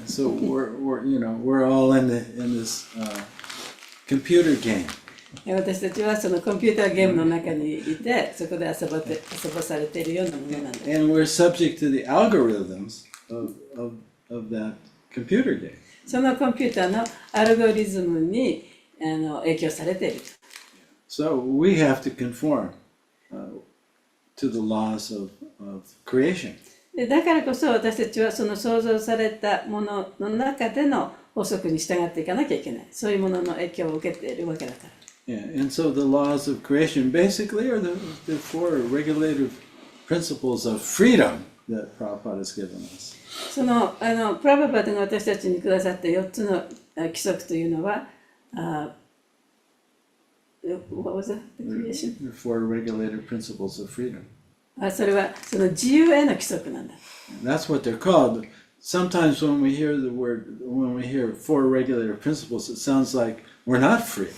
So we're all in this computer game. 私たちはそのコンピューターゲームの中にいて、そこで遊ばされているようなものなんだ。And we're subject to the algorithms of that computer game. そのコンピューターのアルゴリズムに影響されている。So we have to conform to the laws of creation. でだからこそ私たちはその創造されたものの中での法則に従っていかなきゃいけない。そういうものの影響を受けているわけだから。Yeah, and so the laws of creation basically are the four regulative principles of freedom that Prabhupada has given us. そのプラバパードが私たちにくださった4つの規則というのは、What was it? The creation? The four regulative principles of freedom. それはその自由への規則なんだ。And that's what they're called. Sometimes when we hear four regulative principles, it sounds like we're not free.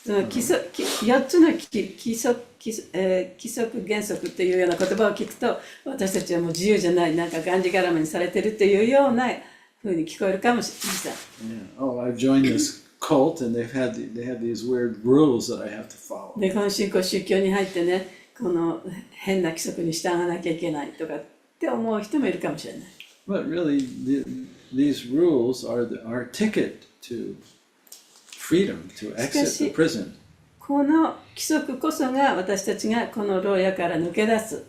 その4つの規則原則というような言葉を聞くと、私たちはもう自由じゃない、なんかがんじがらめにされてるというようなふうに聞こえるかもしれません。Yeah. Oh, I've joined this cult, and they have these weird rules that I have to follow. で、この宗教に入ってね、この変な規則に従わなきゃいけないとかって思う人もいるかもしれない。But really, these rules are our ticket to freedom, to exit the prison. この規則こそが私たちがこの牢屋から抜け出す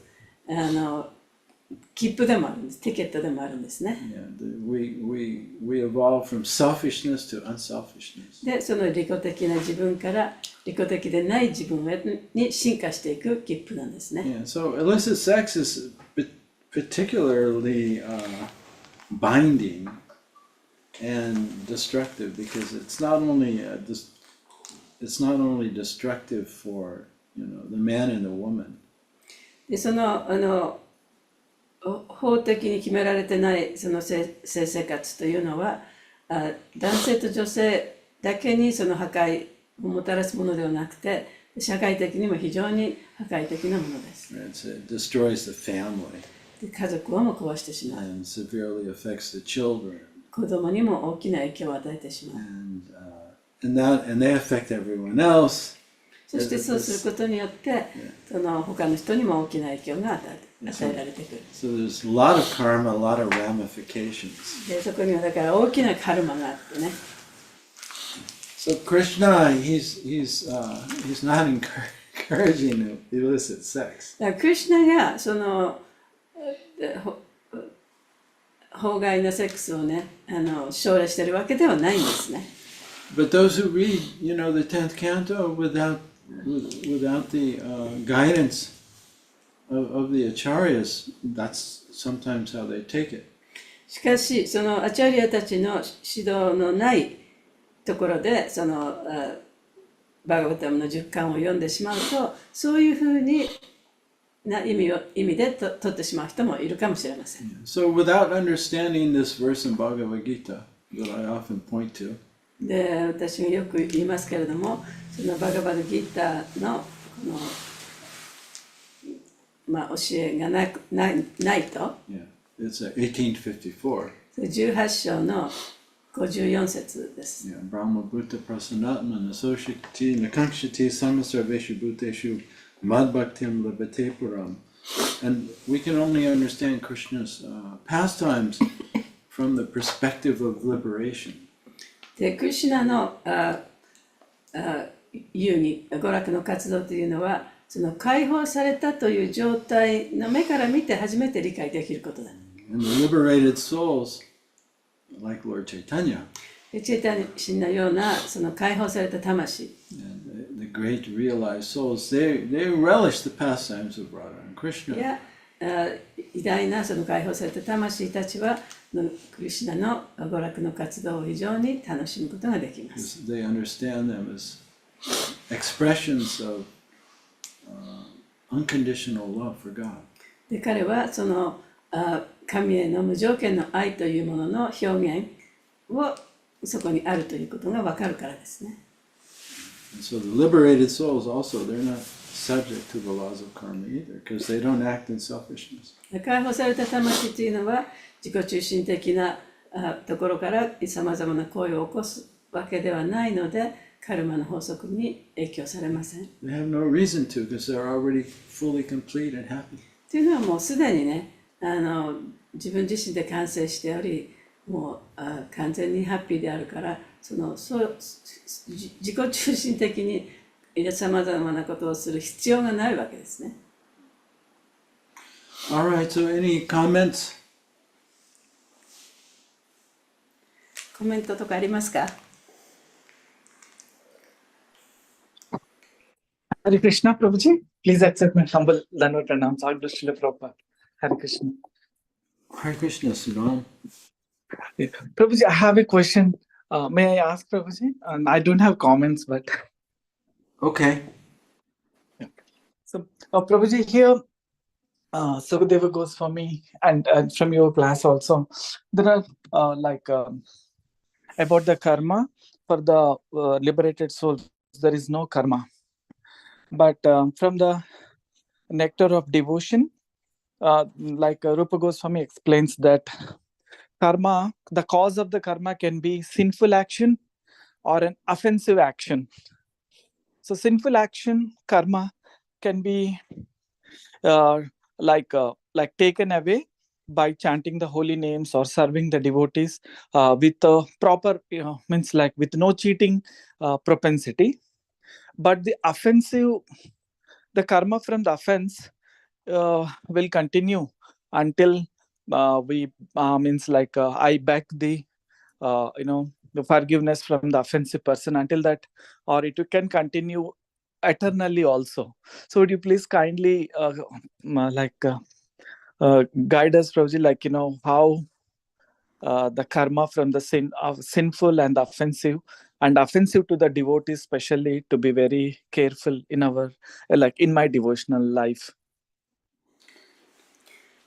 切符でもあるんです。ティケットでもあるんですね。Yeah, we evolve from selfishness to unselfishness. で、その利己的な自分から利己的でない自分に進化していく切符なんですね。Yeah, so illicit sex is particularly binding and destructive because it's not only destructive for the man and the woman. で、その法的に決められてないその性生活というのは男性と女性だけにその破壊をもたらすものではなくて社会的にも非常に破壊的なものです。It destroys the family で家族をも壊してしまう。and severely affects the children. 子供にも大きな影響を与えてしまう。And they affect everyone else. そしてそうすることによってその他の人にも大きな影響が与えられてくる。So there's a lot of karma, a lot of ramifications. でそこにはだから大きなカルマがあってね。So Krishna, he's not encouraging illicit sex. だからクリシュナがその法外なセックスをね奨励してるわけではないんですね。But those who read, the 10th canto without the guidance of the acharyas, that's sometimes how they take it. しかしそのアチャリアたちの指導のないところでそのバガバタムの10巻を読んでしまうとそういうふうにな意味で取ってしまう人もいるかもしれません。So without understanding this verse in Bhagavad Gita that I often point to, で、私がよく言いますけれども、そのバガバドギータのこの教えがないと、yeah, it's 1854. 18章の54節です。Yeah, Brahma Bhuta Prasanatma Nasoshikti Nakangshiti Samasarveshu Bhuteshu Madbhaktim Labate Puram. And we can only understand Krishna's pastimes from the perspective of liberation. で、クリシュナの遊戯、娯楽の活動というのは、その解放されたという状態の目から見て初めて理解できることだ。And the liberated souls, like Lord Chaitanya, チェイタニシンのようなその解放された魂、and the great realized souls, they relish the pastimes of Radha and Krishna. や偉大なその解放された魂たちはクリシュナの娯楽の活動を非常に楽しむことができます。They understand them as expressions of unconditional love for God. で、彼はその神への無条件の愛というものの表現をそこにあるということが分かるからですね。And so the liberated souls also, they're not subject to the laws of karma either, because they don't act in selfishness. 解放された魂というのは自己中心的なところからさまざまな行為を起こすわけではないので、カルマの法則に影響されません。 They have no reason to, because they're already fully complete and happy. というのはもうすでにね、自分自身で完成しており、もう完全にハッピーであるから、自己中心的にさまざまなことをする必要がないわけですね。All right, so any comments? コメントとかありますか？ Hare Krishna, Prabhuji. Please accept my humble Dandavat Pranam. Sadhu Srila Prabhupada. Hare Krishna. Hare Krishna, Sudam. Yeah. Prabhuji, I have a question. May I ask, Prabhuji? I don't have comments, but... Okay. Yeah. So, Prabhuji, here, Sukadeva Goswami and from your class also, there are about the karma for the liberated souls. There is no karma. But from the nectar of devotion, Rupa Goswami explains that karma, the cause of the karma can be sinful action or an offensive action. So sinful action, karma, can be taken away by chanting the holy names or serving the devotees with a proper, means like with no cheating propensity. But the offensive, the karma from the offense will continue until I beg the the forgiveness from the offensive person, until that, or it can continue eternally also. So would you please kindly guide us, Prabhuji, how the karma from the sinful and offensive to the devotees, especially, to be very careful in our in my devotional life.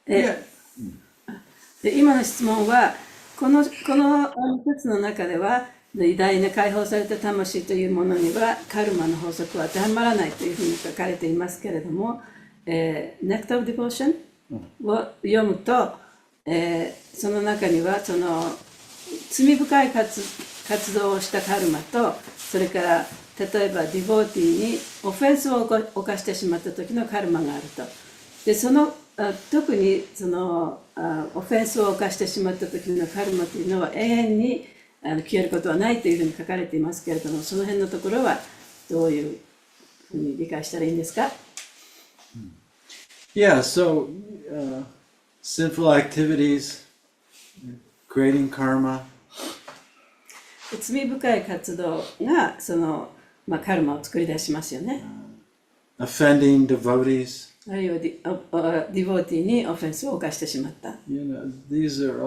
で、今の質問はこの説の中では偉大な解放された魂というものにはカルマの法則は当てはまらないというふうに書かれていますけれども、Nectar of Devotion を読むと、その中にはその罪深い活動をしたカルマと、それから例えばディボーティーにオフェンスを犯してしまった時のカルマがあると。で、特にそのオフェンスを犯してしまった時のカルマというのは永遠に消えることはないというふうに書かれていますけれども、その辺のところはどういうふうに理解したらいいんですか？ Yeah, so sinful activities, creating karma. 罪深い活動がその、カルマを作り出しますよね。Offending devotees. あるいはディボーティーにオフェンスを犯してしまった。These are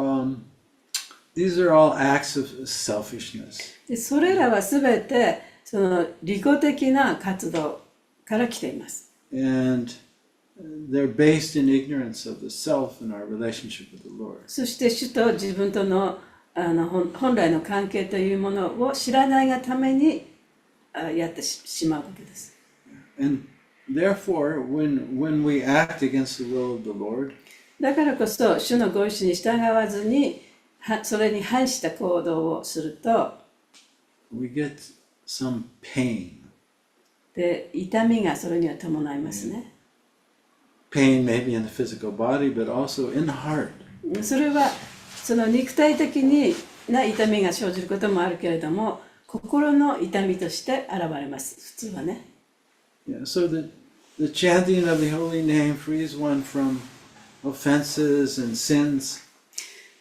all acts of selfishness. で、それらはすべてその利己的な活動から来ています。And they're based in ignorance of the self and our relationship with the Lord. そして主と自分との本来の関係というものを知らないがためにやってしまうわけです。And therefore, when we act against the will of the Lord, だからこそ主のご意志に従わずにそれに反した行動をすると、we get some pain. で痛みがそれには伴いますね。Pain maybe in the physical body, but also in the heart. それはその肉体的な痛みが生じることもあるけれども、心の痛みとして現れます。普通はね。Yeah, so the chanting of the holy name frees one from offenses and sins.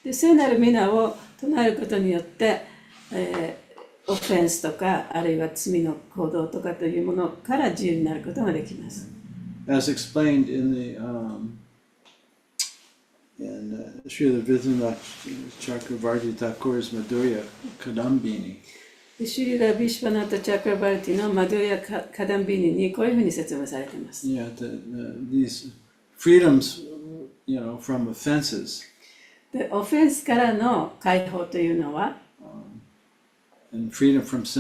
で聖なる皆を唱えることによって、オフェンスとかあるいは罪の行動とかというものから自由になることができます。As explained in Srila Vidhanath Chakravarti Thakur's Madhurya Kadambini. シュリラ・ビシュパナタ・チャクラバルティのマドゥヤ・カダンビーニにこういうふうに説明されています。Yeah, these freedoms, from offenses. で、オフェンスからの解放というのは、and freedom from the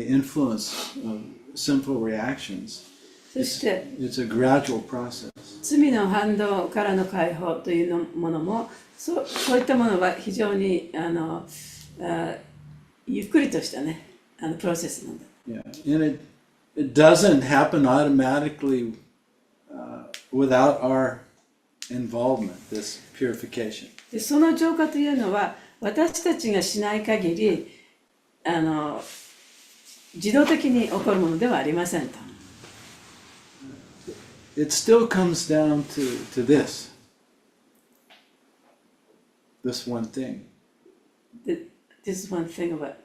influence of sinful reactions. そして It's a gradual process. 罪の反動からの解放というものも、そういったものは非常にゆっくりとしたね、プロセスなんだ。Yeah, and it doesn't happen automatically without our involvement, this purification. でその浄化というのは私たちがしない限り自動的に起こるものではありませんと。It still comes down to this one thing. This is one thing about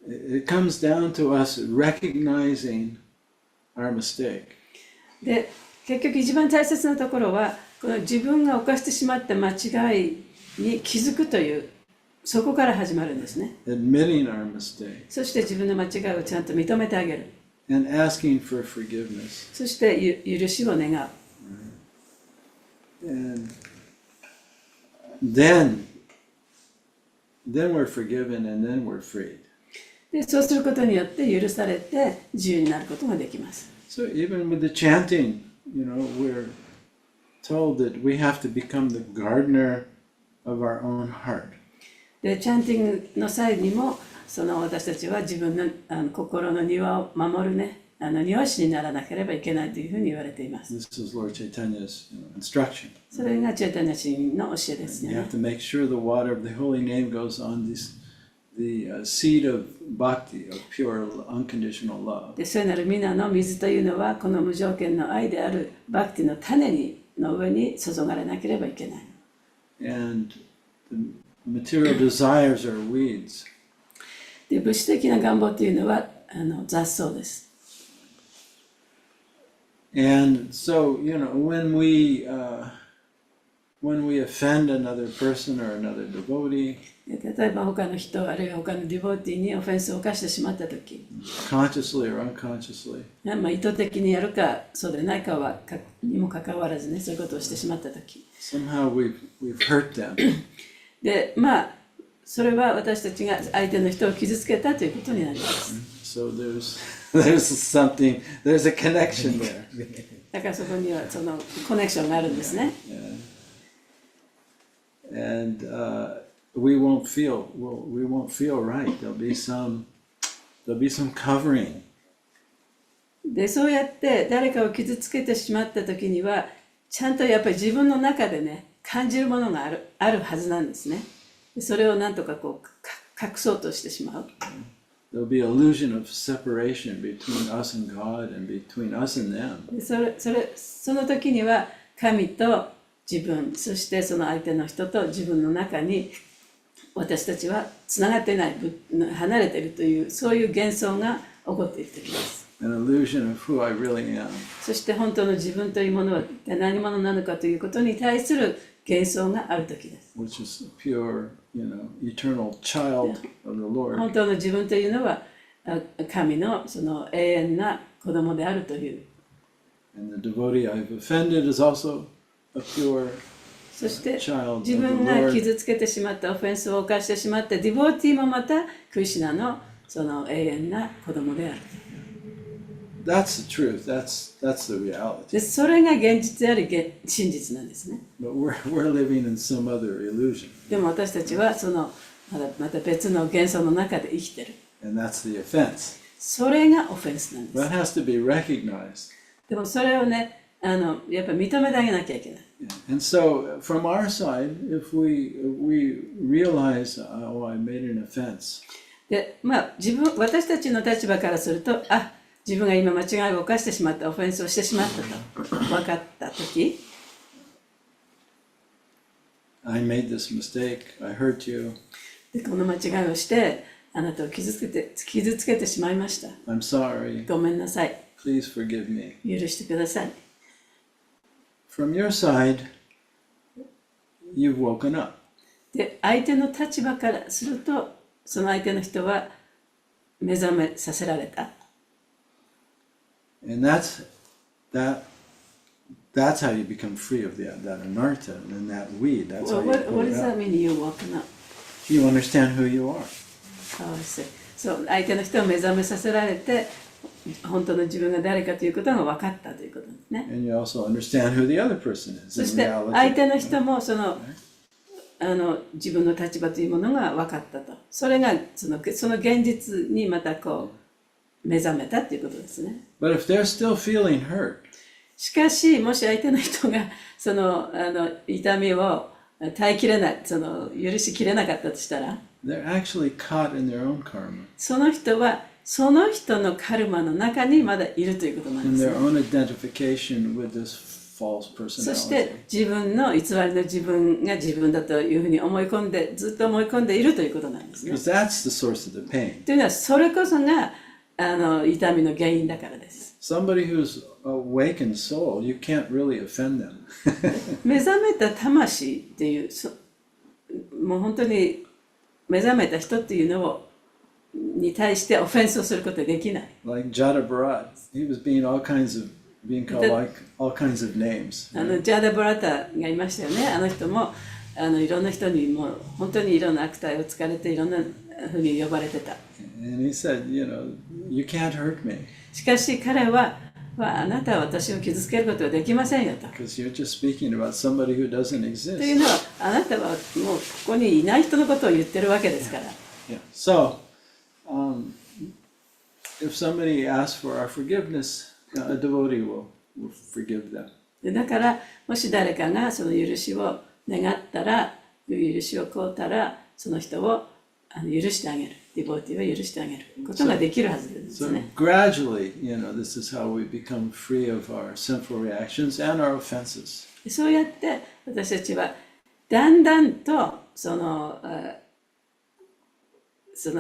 It comes down to us recognizing our mistake. で結局一番大切なところはこの自分が犯してしまった間違いに気づくというそこから始まるんですね。Admitting our mistake. そして自分の間違いをちゃんと認めてあげる。And asking for forgiveness. そして許しを願う。And then we're forgiven and then we're freed. でそうすることによって許されて自由になることができます。So even with the chanting, we're told that we have to become the gardener of our own heart. でチャンティングの際にもその私たちは自分の心の庭を守るね庭師にならなければいけないというふうに言われています。This is Lord Chaitanya's instruction. それがチェタニャ神の教えですね。You have to make sure the water of the holy name goes on the seed of bhakti, of pure unconditional love. で聖なる皆の水というのはこの無条件の愛であるバクティの種の上に注がれなければいけない。And the material desires are weeds. で物質的な願望というのは雑草です。And so, when we offend another person or another devotee, 例えば他の人あるいは他のディボーティーにオフェンスを犯してしまったとき、consciously or unconsciously, 意図的にやるかそうでないかにもかかわらずね、そういうことをしてしまったとき、somehow we've hurt them. でそれは私たちが相手の人を傷つけたということになります。So there's a connection there. だからそこにはそのコネクションがあるんですね。And we won't feel right. There'll be some covering. でそうやって誰かを傷つけてしまったときにはちゃんとやっぱり自分の中でね感じるものがあるはずなんですね。それをなんとか隠そうとしてしまう。There'll be illusion of separation between us and God and between us and them. その時には神と自分、そしてその相手の人と自分の中に私たちはつながってない、離れているというそういう幻想が起こっている時です。An illusion of who I really am. そして本当の自分というものは何者なのかということに対する幻想がある時です。Which is a pure, eternal child of the Lord. 本当の自分というのは神のその永遠な子供であるという。And the devotee I've offended is also a pure そして child of 自 the 分が Lord. 傷つけてしまったオフェンスを犯してしまったディボーティーもまたクリシュナのその永遠な子供である。 That's the truth. That's the reality. でそれが現実であり真実なんですね。 But we're living in some other illusion. でも私たちはそのまた別の幻想の中で生きてる。 And that's the offense. それがオフェンスなんで That す。 has to be recognized. でもそれをね、やっぱり認めてあげなきゃいけない。 Yeah. And so, from our side, if we realize, oh, I made an offense, で、私たちの立場からすると、自分が今間違いを犯してしまった、オフェンスをしてしまったと分かったとき、 I made this mistake, I hurt you, でこの間違いをして、あなたを傷つけてしまいました。 I'm sorry, ごめんなさい。 please forgive me. 許してください。 From your side, you've woken up. で、相手の立場からすると、その相手の人は目覚めさせられた。 And that's how you become free of that anartha and that weed. That's how you What pull it does that out. mean, you woken up? You understand who you are. そう、相手の人を目覚めさせられて、本当の自分が誰かということが分かったということですね。 And you also understand who the other person is そ in して reality. 相手の人もその自分の立場というものが分かったと。それがその現実にまたこう目覚めたということですね。 But if they're still feeling hurt, しかし、もし相手の人がその痛みを耐えきれない、許しきれなかったとしたら、 they're actually caught in their own karma, その人はその人のカルマの中にまだいるということなん in です their ね。 own identification with this false そし personality. て自分の偽りの自分が自分だというふうにずっと思い込んでいるということなんですね。 Because that's the source of the pain. というのはそれこそが痛みの原因だからです。 Somebody who's awakened soul, you can't really offend them. 目覚めた魂っていうもう本当に目覚めた人っていうのに対してオフェンスをすることはできない。 Like Jada Bharat, he was being called like all kinds of names. ジャーダ・ブラタがいましたよね。あの人もいろんな人にもう本当にいろんな悪態をつかれていろんなふうに呼ばれてた。 And he said, you can't hurt me しかし彼は、あなたは私を傷つけることはできませんよと。 because you're just speaking about somebody who doesn't という exist. のはあなたはもうここにいない人のことを言ってるわけですから。 Yeah. So, if somebody asks for our forgiveness, a devotee will forgive them. でだからもし誰かがその許しを願ったら、許しを請うたら、その人を許してあげる。ディボーティーを許してあげることができるはずです So ね。 gradually, this is how we become free of our sinful reactions and our offenses. そうやって私たちはだんだんとその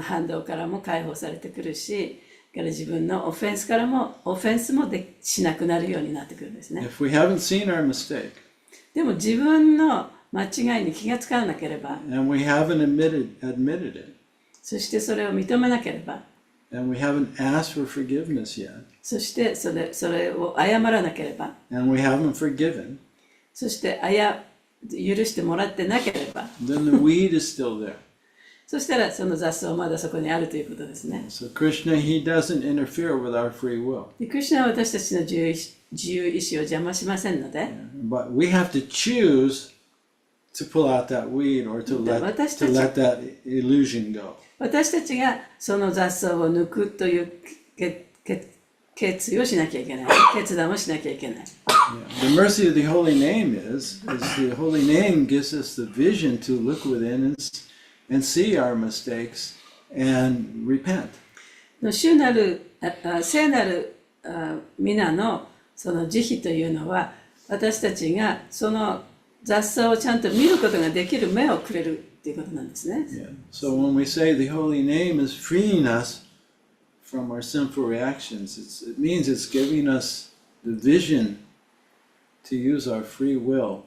反動からも解放されてくるし、から自分のオフェンスもしなくなるようになってくるんですね。 If we haven't seen our mistake でも自分の間違いに気がつかなければ、 and we haven't admitted it, そしてそれを認めなければ、 and we haven't asked for forgiveness yet, そしてそれを謝らなければ、 and we haven't forgiven, そして許してもらってなければ、 then the weed is still there. そしたらその雑草はまだそこにあるということですね。 So Krishna, he doesn't interfere with our free will. でクリシュナは私たちの自由意志を邪魔しませんので、 But we have to choose to pull out that weed or to let that illusion go. 私たちがその雑草を抜くという決意をしなきゃいけない。決断をしなきゃいけない。 Yeah. The mercy of the holy name is the holy name gives us the vision to look within and see our mistakes and repent. 聖なる皆のその慈悲というのは、私たちがその雑草をちゃんと見ることができる目をくれるということなんですね。 Yeah. So when we say the holy name is freeing us from our sinful reactions, it means it's giving us the vision to use our free will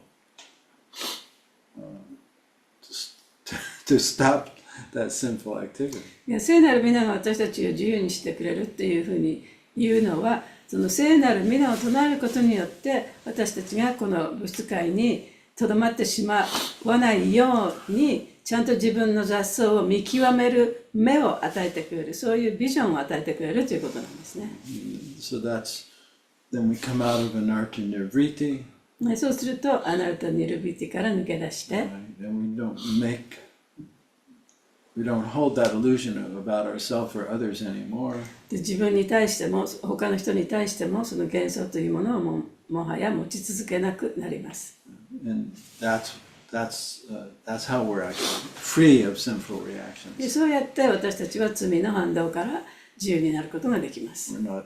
to stop that sinful activity. 聖なる皆が私たちを自由にしてくれるっていうふうにいうのは、その聖なる皆を唱えることによって、私たちがこの物質界にとどまってしまわないように、ちゃんと自分の雑草を見極める目を与えてくれる、そういうビジョンを与えてくれるということなんですね。So then we come out of anartha nirvriti. そうすると、アナルタ・ニルビティから抜け出して、And we don't hold that illusion about ourselves or others anymore. で自分に対しても、他の人に対しても、その幻想というものをもはや持ち続けなくなります。And that's how we're actually free of sinful で reactions. そうやって私たちは罪の反動から自由になることができます。We're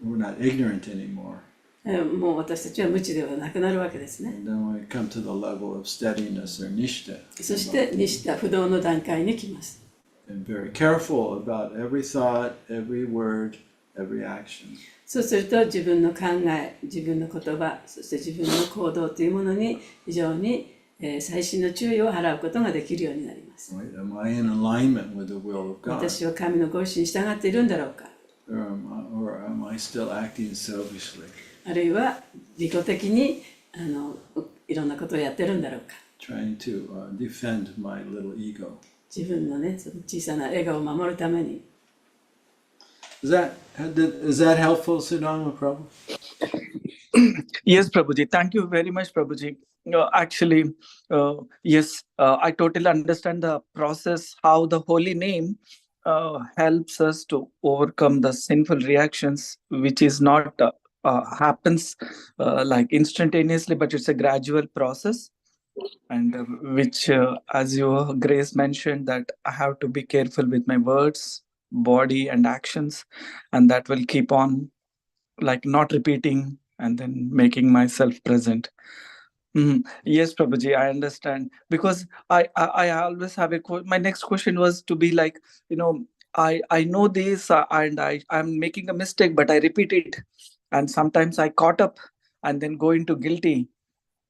not ignorant anymore. もう私たちは無知ではなくなるわけですね。And then when we come to the level of steadiness or nishta, そしてニシタ不動の段階に来ます。and very careful about every thought, every word, every action. そうすると自分の考え、自分の言葉、そして自分の行動というものに非常に細心の注意を払うことができるようになります。Right? Am I in alignment with the will of God? 私は神のご意志に従っているんだろうか、 Or am I still acting selfishly, あるいは利己的にいろんなことをやってるんだろうか、 trying to defend my little ego? 自分のね、その小さな笑顔を守るために。Is that helpful, Sudama Prabhu? Yes, Prabhuji. Thank you very much, Prabhuji. Actually, yes, I totally understand the process, how the holy name helps us to overcome the sinful reactions, which is not happens like instantaneously, but it's a gradual process. And which, as your Grace mentioned, that I have to be careful with my words, body, and actions, and that will keep on like not repeating and then making myself present. Yes, Prabhuji, I understand, because I always have my next question was to be like, I know this and I'm making a mistake, but I repeat it, and sometimes I caught up and then go into guilty.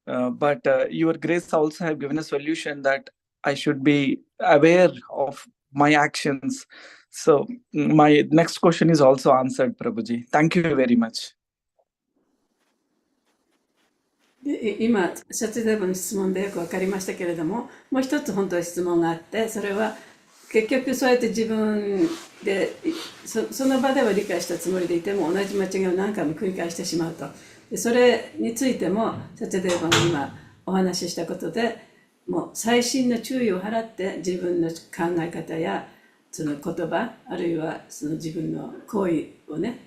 But your Grace also have given a solution that I should be aware of my actions. So my next question is also answered, Prabhuji. Thank you very much. で今、シャツデーバの質問でよく分かりましたけれども、もう一つ本当は質問があって、それは結局そうやって自分で その場では理解したつもりでいても同じ間違いを何回も繰り返してしまうと。でそれについてもシャツデーバが今お話ししたことで、もう細心の注意を払って自分の考え方やその言葉、あるいはその自分の行為をね、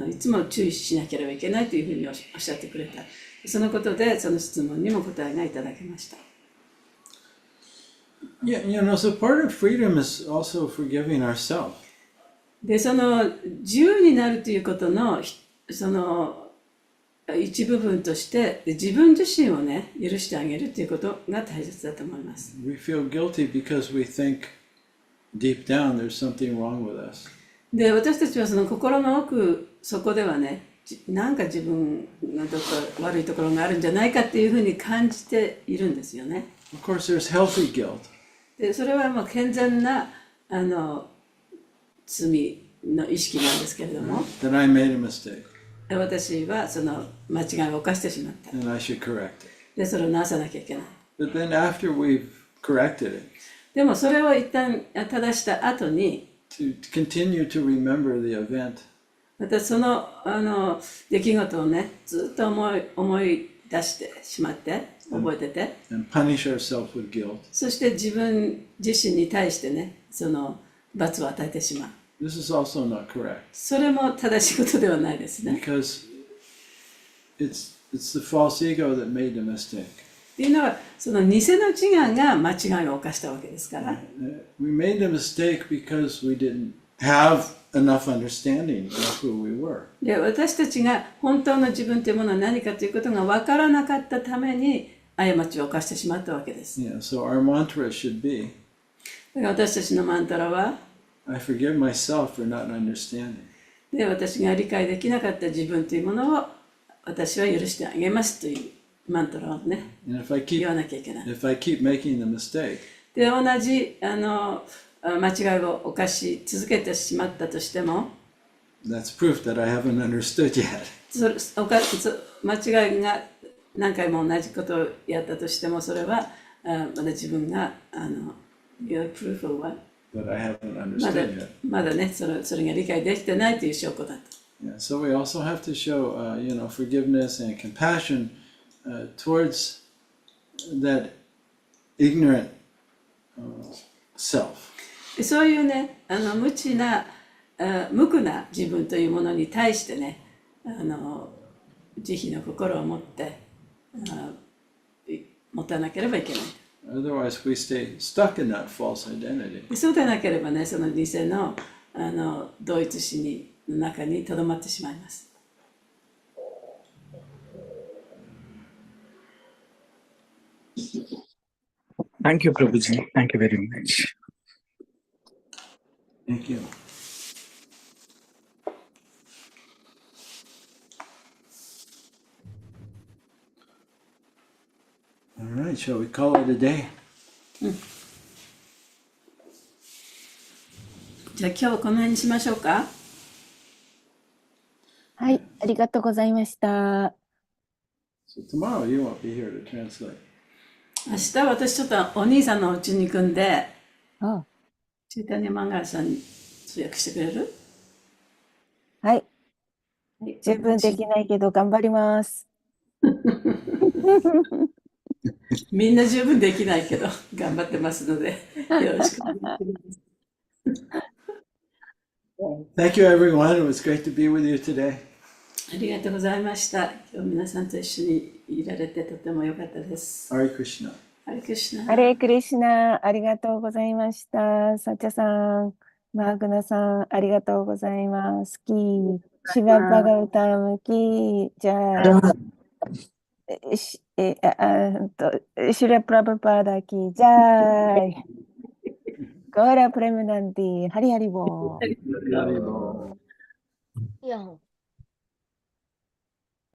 いつも注意しなければいけないというふうにおっしゃってくれた。そのことでその質問にも答えがいただけました。Yeah, so part of freedom is also forgiving ourselves. で、その自由になるということのその一部分として自分自身をね、許してあげるということが大切だと思います。We feel guilty because we think deep down there's something wrong with us. で、私たちはその心の奥底ではね、なんか自分のどっか悪いところがあるんじゃないかっていうふうに感じているんですよね。Of course, there's healthy guilt. で、それはもう健全な罪の意識なんですけれども、That I made a mistake 私はその間違いを犯してしまった。 and I should correct it. で、それを直さなきゃいけない。But then after we've corrected it, でもそれを一旦正した後に、to continue to remember the event, またその出来事をね、ずっと思い出してしまって、覚えてて、 and punish ourselves with guilt. そして自分自身に対してね、その罰を与えてしまう。This is also not correct それも正しいことではないですね。 because it's the false ego that made the mistake. っていうのは、その偽の自我が間違いを犯したわけですから。We made the mistake because we didn't have enough understanding of who we were. で、私たちが本当の自分というものは何かということが分からなかったために過ちを犯してしまったわけです。Yeah, so our mantra should be, だから私たちのマントラは、I forgive myself for not understanding. で、私が理解できなかった自分というものを私は許してあげますというマントラをね、 And if I 言わなきゃいけない。 keep making the mistake, で、同じ間違いを犯し続けてしまったとしても、That's proof that I haven't understood yet. 間違いが何回も同じことをやったとしても、それはまだ自分がyour proof of what? That I haven't understood yet. まだね、それが理解できてないという証拠だと。Yeah, so we also have to show, forgiveness and compassion towards that ignorant self. そういうね、無知な、無垢な自分というものに対してね、慈悲の心を持って持たなければいけない。Otherwise, we stay stuck in that false identity. そうでなければね、その偽の同一心の中にとどまってしまいます。Thank you, Prabhuji. Thank you very much. Thank you. All right, shall we call it a day? じゃあ今日はこの辺にしましょうか。はい、ありがとうございました。So tomorrow you won't be here to translate. 明日私ちょっとお兄さんのお家に行くんで、あ、チェタニャマンガーさんに通訳してくれる？はい、はい、十分できないけど頑張ります。みんな十分できないけど頑張ってますのでよろしくお願いします。Thank you, everyone. It was great to be with you today. ありがとうございました。今日皆さんと一緒にいられてとても良かったです。Hare Krishna. ハレクリシュナ。ハレークリシュナ、ありがとうございました。サチャさん、マーグナさん、ありがとうございます。キー、シババガウタムキー、じゃあ、シュラプラブパーダキー、じゃあ、ゴーラプレムナンティ、ハリハリボー。Hare Krishna. いや